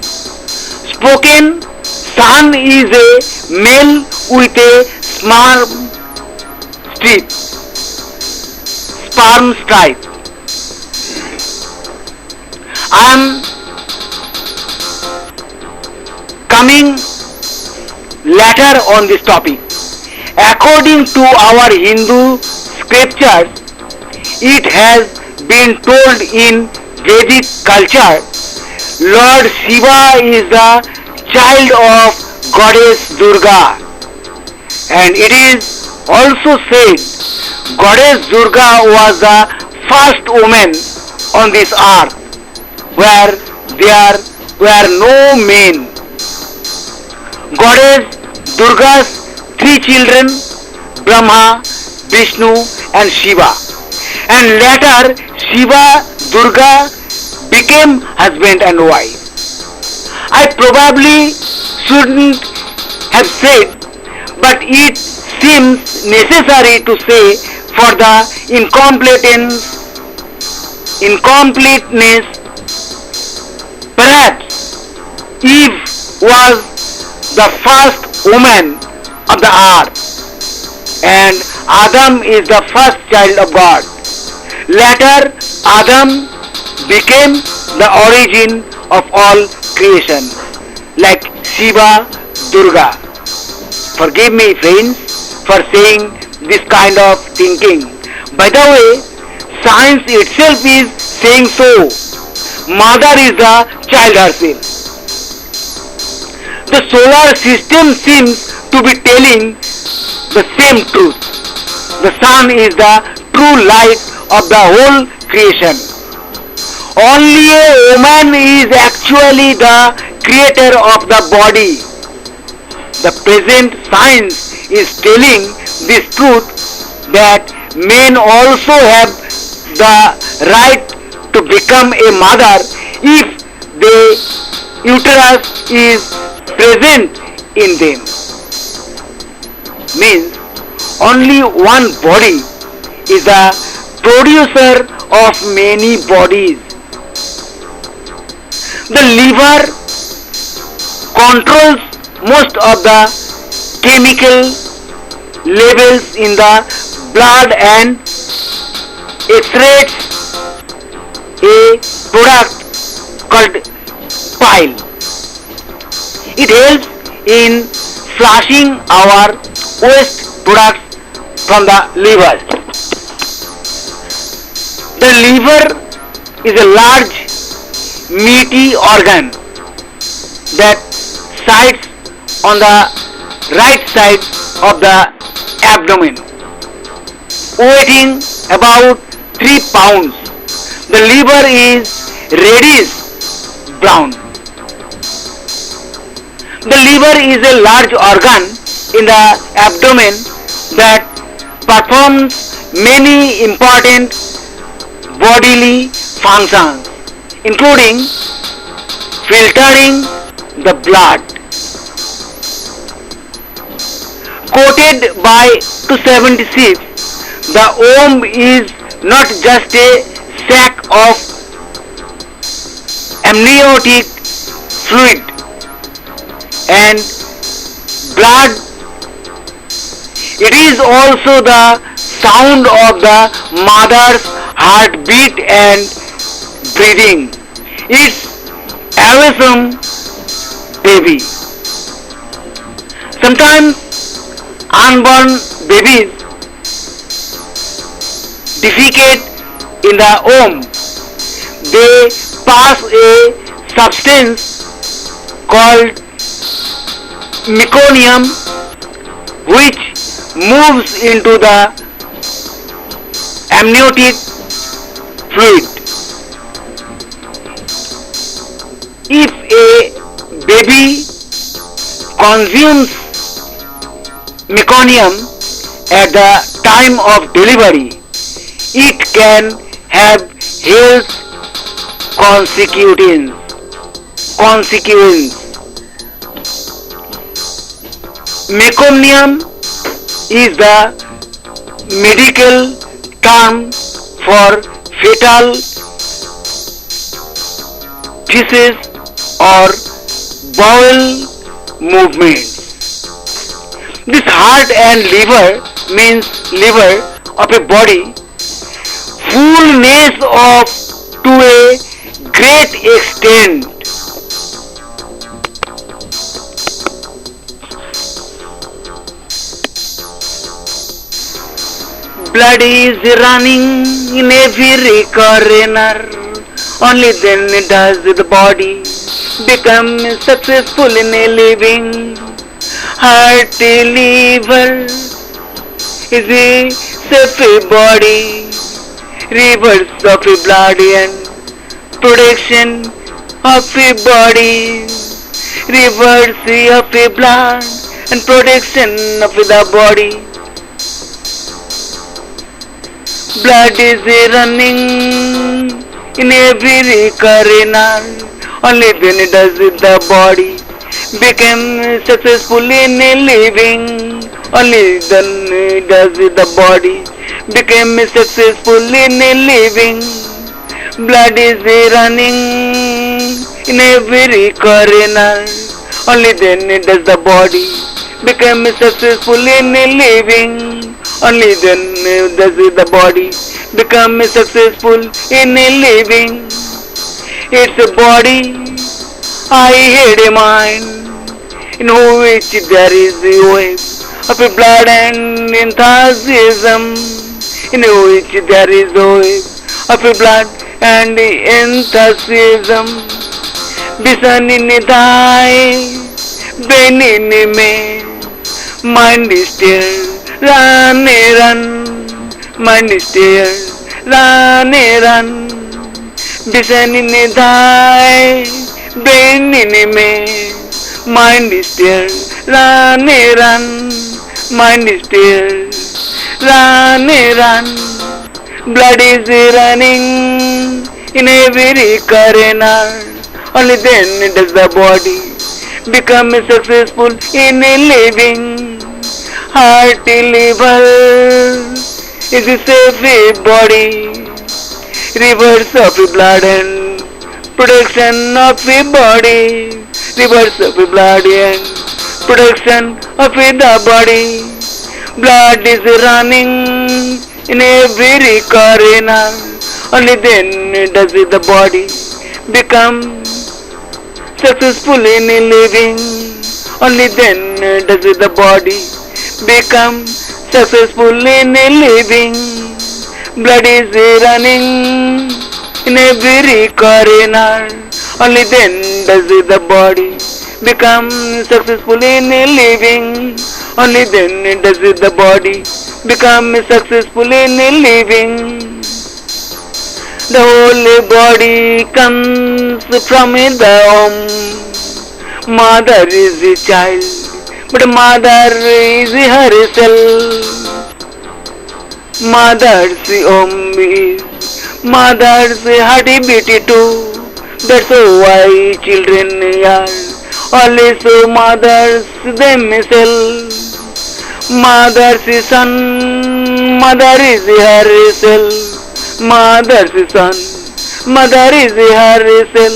Speaker 1: Spoken sun is a male with a sperm stripe. I am coming later on this topic. According to our Hindu scriptures, it has been told in Vedic culture, Lord Shiva is the child of Goddess Durga. And it is also said Goddess Durga was the first woman on this earth where there were no men. Goddess Durga's three children, Brahma, Vishnu and Shiva. And later Shiva, Durga became husband and wife. I probably shouldn't have said, but it seems necessary to say for the incompleteness, perhaps Eve was the first woman of the earth and Adam is the first child of God. Later, Adam became the origin of all creation, like Shiva, Durga. Forgive me, friends, for saying this kind of thinking. By the way, science itself is saying so. Mother is the child herself. The solar system seems to be telling the same truth. The sun is the true light of the whole creation. Only a woman is actually the creator of the body. The present science is telling this truth that men also have the right to become a mother if the uterus is present in them. Means only one body is the producer of many bodies. The liver controls most of the chemical levels in the blood and excretes a product called bile. It helps in flushing our waste products from the liver. The liver is a large meaty organ that sits on the right side of the abdomen, weighing about 3 pounds. The liver is reddish brown. The liver is a large organ in the abdomen that performs many important bodily functions, including filtering the blood. Quoted by 276, the womb is not just a sac of amniotic fluid and blood, it is also the sound of the mother's heartbeat and breathing. It's awesome baby. Sometimes unborn babies defecate in the womb. They pass a substance called meconium, which moves into the amniotic fluid. If a baby consumes meconium at the time of delivery, it can have health consequences. Meconium is the medical term for fetal feces or bowel movements. This heart and liver means liver of a body, fullness of to a great extent. Blood is running in every corner. Only then does the body become successful in a living. Hearty liver is a safe body, rivers of a blood and protection of a body, rivers of a blood and protection of the body. Blood is running in every corner. Only then does the body become successful in living. Only then does the body become successful in living. Blood is running in every corner. Only then does the body become successful in living. Only then does the body become successful in living. It's a body, I had a mind, in which there is a wave of a blood and enthusiasm, in which there is a wave of a blood and enthusiasm. Vision in thy brain in me, mind is still. Run, mind is still, run. Vision in thy brain in me, mind is still. Run, mind is still, run. Blood is running in every corner. Only then does the body become successful in living. Hearty liver is a safe body, rivers of blood and protection of the body, rivers of blood and protection of the body. Blood is running in every corner, only then does the body become successful in living. Only then does the body become successful in living. Blood is running in every corner. Only then does the body become successful in living. Only then does the body become successful in living. The whole body comes from the womb. Mother is the child, but mother is herself. Mother's womb is mother's heartbeat too. That's why children are always mothers themselves. Mother's son, mother is herself. Mother's son, mother is herself.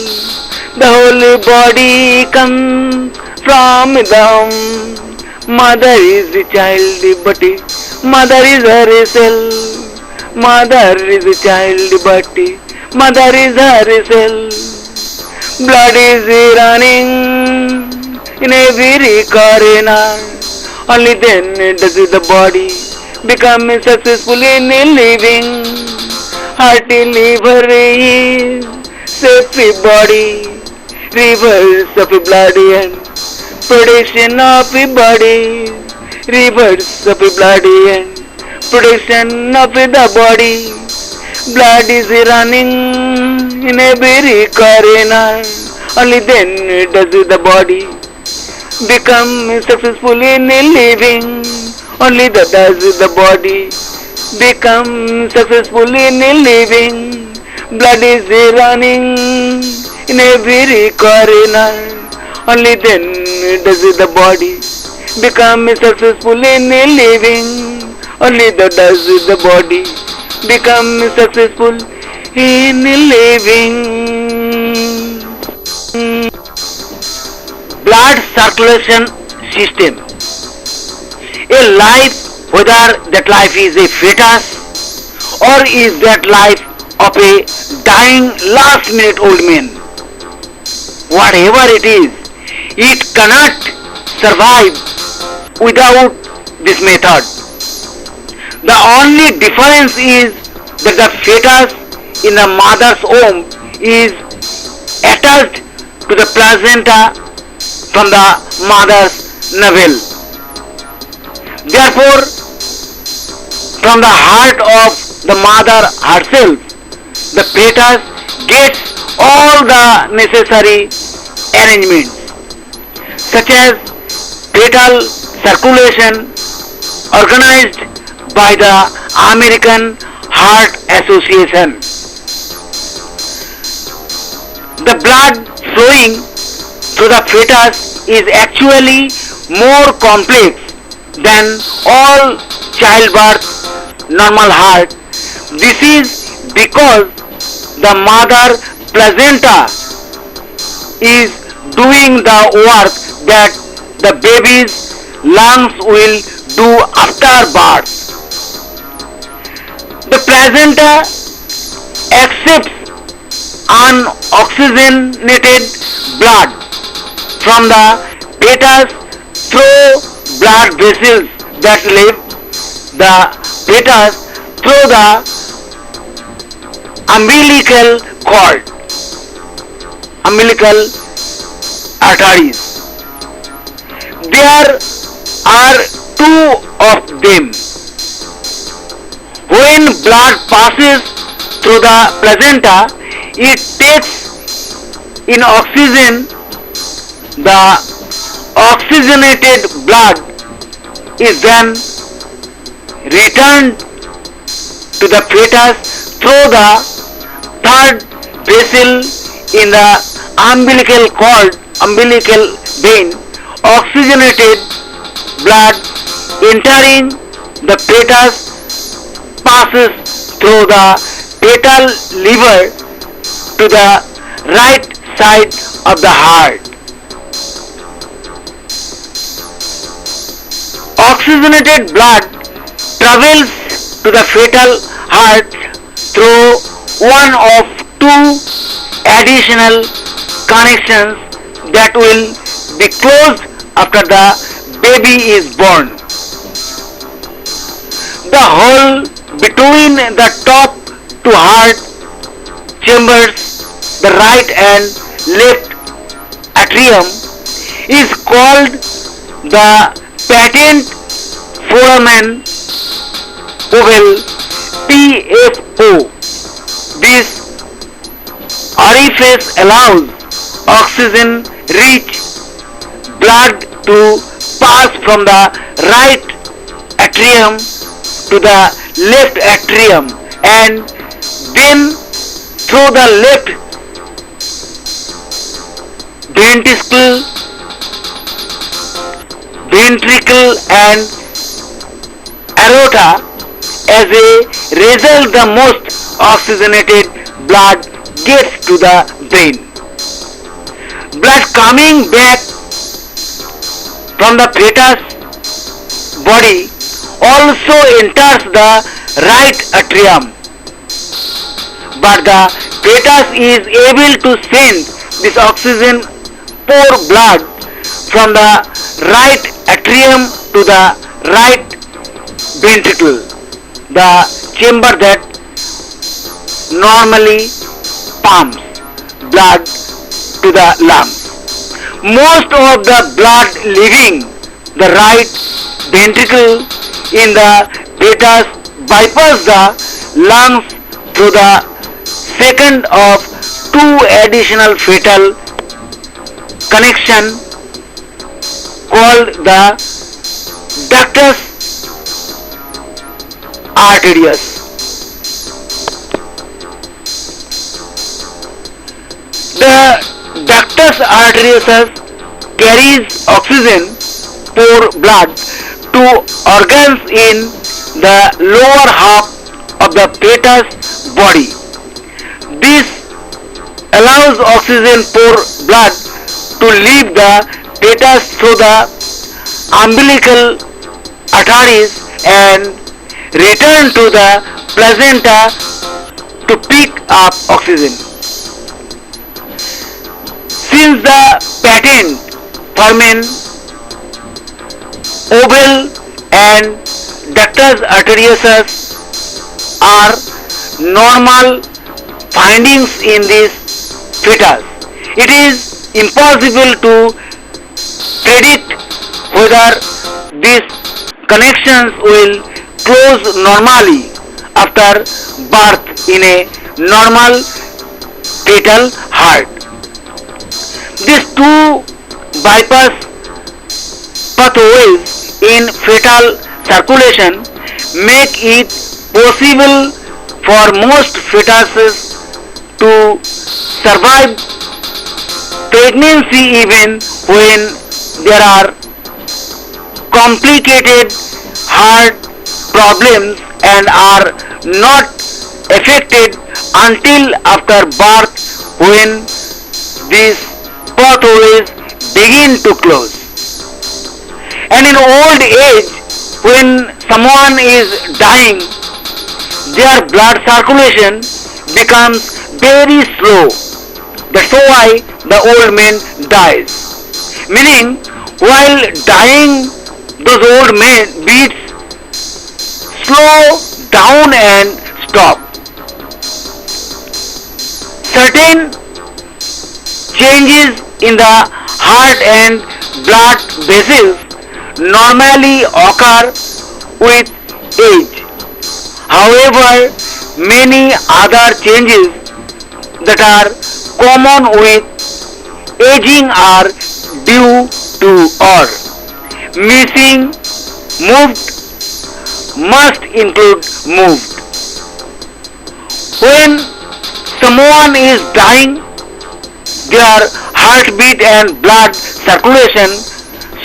Speaker 1: The whole body comes from the womb. Mother is the child, but mother is herself. Mother is the child, but mother is herself. Blood is running in every corner. Only then does the body become successful in living. Hearty liver is safe body, rivers of blood and protection of body, rivers of blood and protection of the body. Blood is running in every corner. Only then does the body become successful in living. Only that does the body become successful in living. Blood is running in every corner. Only then does the body become successful in living. Only that does the body become successful in living. Blood circulation system. A life, whether that life is a fetus or is that life of a dying last minute old man, whatever it is, it cannot survive without this method. The only difference is that the fetus in the mother's womb is attached to the placenta from the mother's navel. Therefore, from the heart of the mother herself, the fetus gets all the necessary arrangements, such as fetal circulation organized by the American Heart Association. The blood flowing through the fetus is actually more complex than all childbirth normal heart. This is because the mother placenta is doing the work that the baby's lungs will do after birth. The placenta accepts unoxygenated blood from the fetus through blood vessels that leave the fetus through the umbilical cord, umbilical arteries. There are two of them. When blood passes through the placenta, it takes in oxygen. The oxygenated blood is then returned to the fetus through the third vessel in the umbilical vein, oxygenated blood entering the fetus passes through the fetal liver to the right side of the heart. Oxygenated blood travels to the fetal heart through one of two additional connections that will be closed after the baby is born. The hole between the top two heart chambers, the right and left atrium, is called the patent foramen oval PFO. This orifice allows oxygen rich blood to pass from the right atrium to the left atrium and then through the left ventricle, and aorta. As a result, the most oxygenated blood gets to the brain. Blood coming back from the fetus body also enters the right atrium, but the fetus is able to send this oxygen poor blood from the right atrium to the right ventricle, the chamber that normally pumps blood to the lungs. Most of the blood leaving the right ventricle in the fetus bypass the lungs through the second of two additional fetal connection called the ductus arteriosus. The ductus arteriosus carries oxygen poor blood to organs in the lower half of the fetus body. This allows oxygen poor blood to leave the fetus through the umbilical arteries and return to the placenta to pick up oxygen. Since the patent foramen oval and ductus arteriosus are normal findings in this fetus, it is impossible to predict whether these connections will close normally after birth in a normal fetal heart. These two bypass pathways in fetal circulation make it possible for most fetuses to survive pregnancy even when there are complicated heart problems and are not affected until after birth when these pathways begin to close. And in old age, when someone is dying, their blood circulation becomes very slow. That's why the old man dies. Meaning, while dying, those old men beats slow down and stop. Certain changes in the heart and blood vessels normally occur with age. However, many other changes that are common with aging are due to or missing, moved, must include moved. When someone is dying, their heartbeat and blood circulation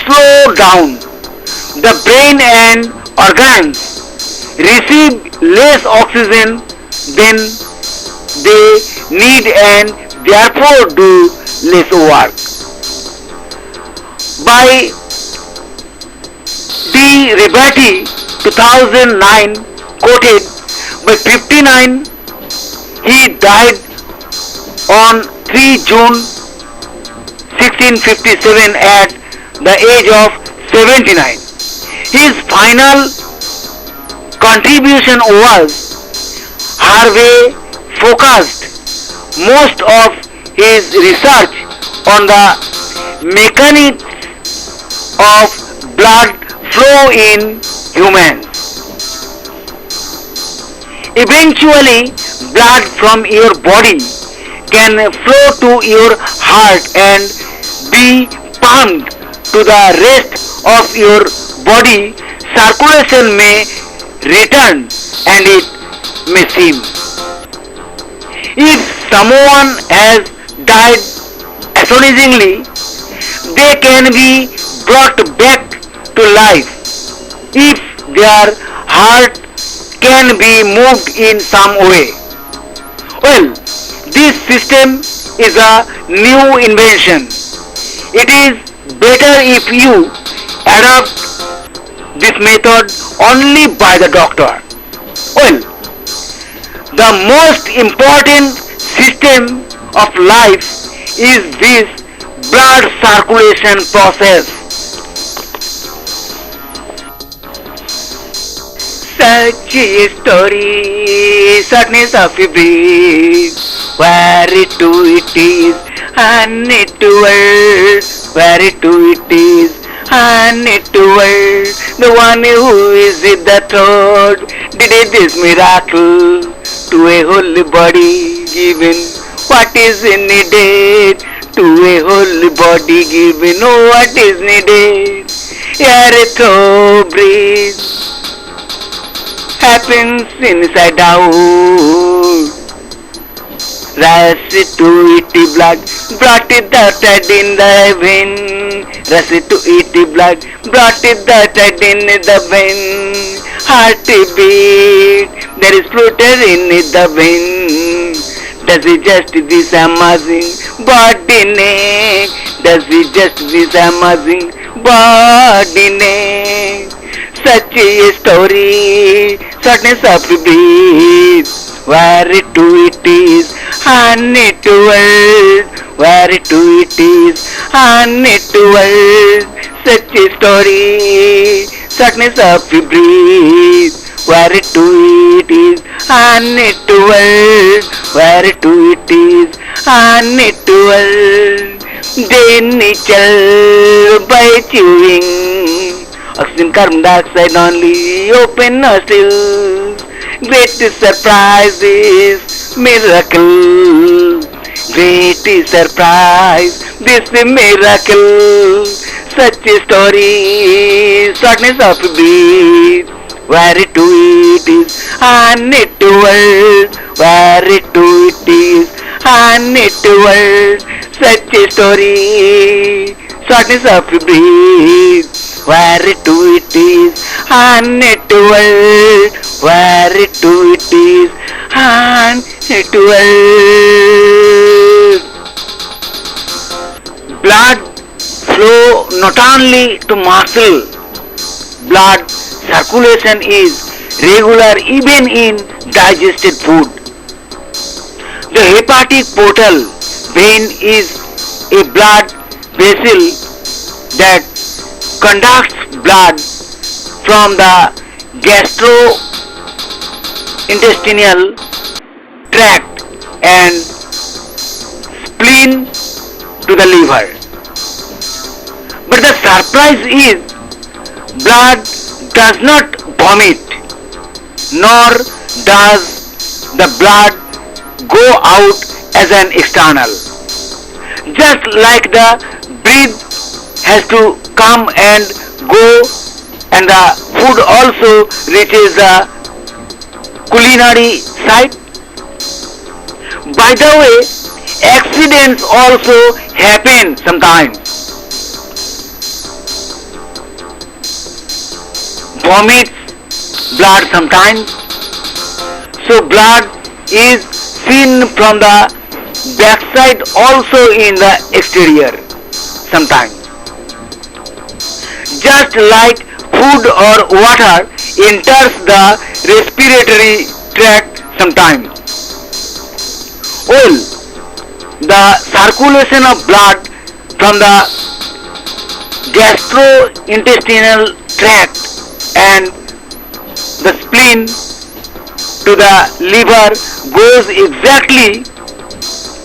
Speaker 1: slow down. The brain and organs receive less oxygen than they need and therefore do less work. By D. Rebati 2009 quoted by 59, he died on 3 June 1657 at the age of 79. His final contribution was Harvey focused most of his research on the mechanics of blood flow in humans. Eventually, blood from your body can flow to your heart and be pumped to the rest of your body. Circulation may return and it may seem. If someone has died astonishingly, they can be brought back to life if their heart can be moved in some way. Well, this system is a new invention. It is better if you adopt this method only by the doctor. Well, the most important system of life is this blood circulation process. Such a story, sadness of a breeze, where to it is, and it to world, where to it is, and it to world, the one who is in the throat, did this miracle to a holy body given, what is needed, to a holy body given, oh what is needed, air to breathe, happens inside out. Rush to it blood, brought it the thread in the vein. Rush to it blood, brought it the thread in the vein. Heart beat, there is flutter in the vein. Does it just this amazing body neck? Does it just this amazing body neck? Such a story, sadness of bliss, where to it is, and it world, where to it is, and it world. Such a story, sadness of bliss, where to it is, and it world, where to it is, and it world. Then it shall by chewing. Oxygen, carbon dioxide only, open nostrils. Great surprises, miracle. Great surprise, this miracle. Such a story, sadness of beat. Where to it is, and it world. Where to it is, and it world. Such a story, sadness of beat. Where to it is, and it world, where to it is, and it world. Blood flow not only to muscle, blood circulation is regular even in digested food. The hepatic portal vein is a blood vessel that conducts blood from the gastrointestinal tract and spleen to the liver. But the surprise is blood does not vomit, nor does the blood go out as an external. Just like the breath has to come and go, and the food also reaches the culinary site. By the way, accidents also happen sometimes. vomits blood sometimes. So blood is seen from the backside also in the exterior sometimes. Just like food or water enters the respiratory tract sometimes. Well, the circulation of blood from the gastrointestinal tract and the spleen to the liver goes exactly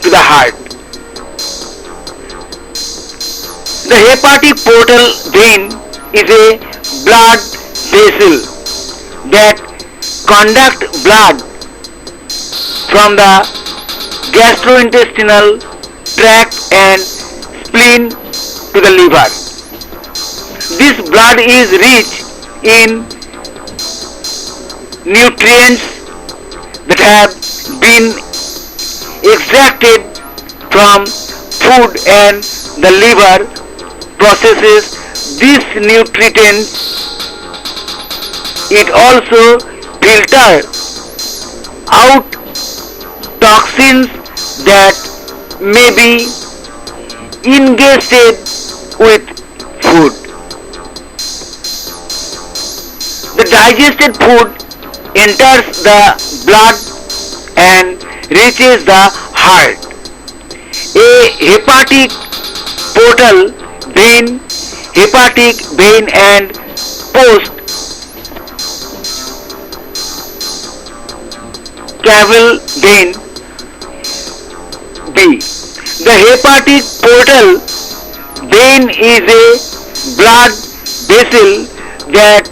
Speaker 1: to the heart. The hepatic portal vein is a blood vessel that conducts blood from the gastrointestinal tract and spleen to the liver. This blood is rich in nutrients that have been extracted from food, and the liver processes these nutrients. It also filters out toxins that may be ingested with food. The digested food enters the blood and reaches the heart. A portal vein, hepatic vein and post caval vein B. The hepatic portal vein is a blood vessel that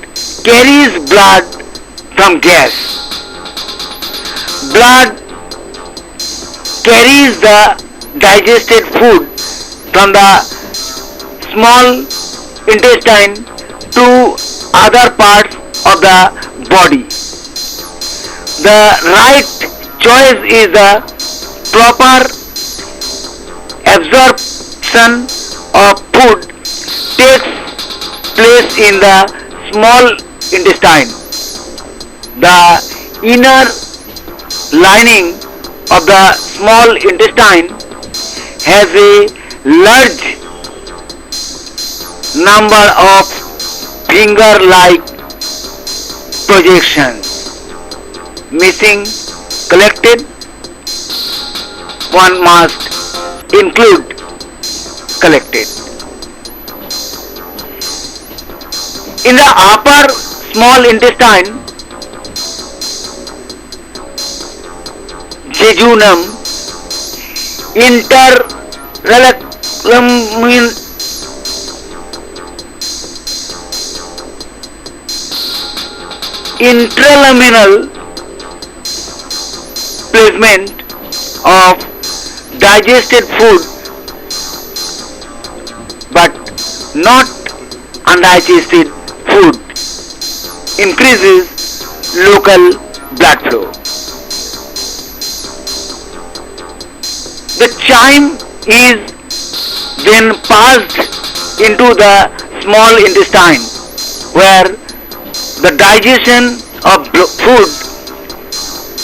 Speaker 1: carries blood from gas. Blood carries the digested food from the small intestine to other parts of the body. The right choice is the proper absorption of food takes place in the small intestine. The inner lining of the small intestine has a large number of finger-like projections. Missing, collected, one must include collected. In the upper small intestine, jejunum, intraluminal placement of digested food but not undigested food increases local blood flow. The chyme is then passed into the small intestine where the digestion of food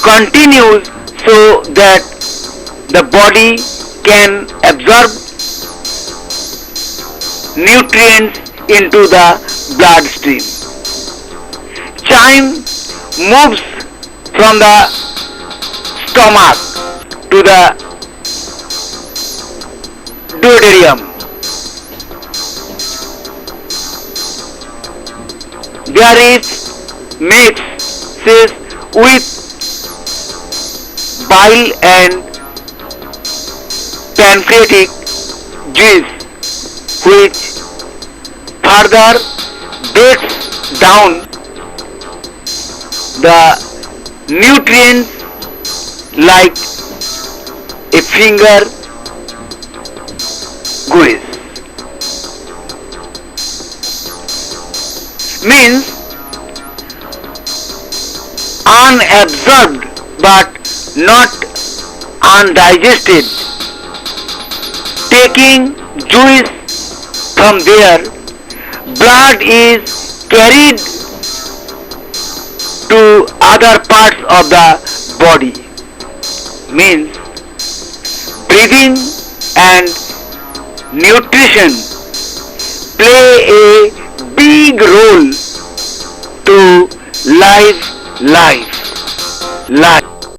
Speaker 1: continues so that the body can absorb nutrients into the bloodstream. Chyme moves from the stomach to the duodenum. There it mixes with bile and pancreatic juice, which further breaks down the nutrients like a finger grease. Means unabsorbed but not undigested. Taking juice from there, blood is carried to other parts of the body. Means breathing and nutrition play a big role to live life.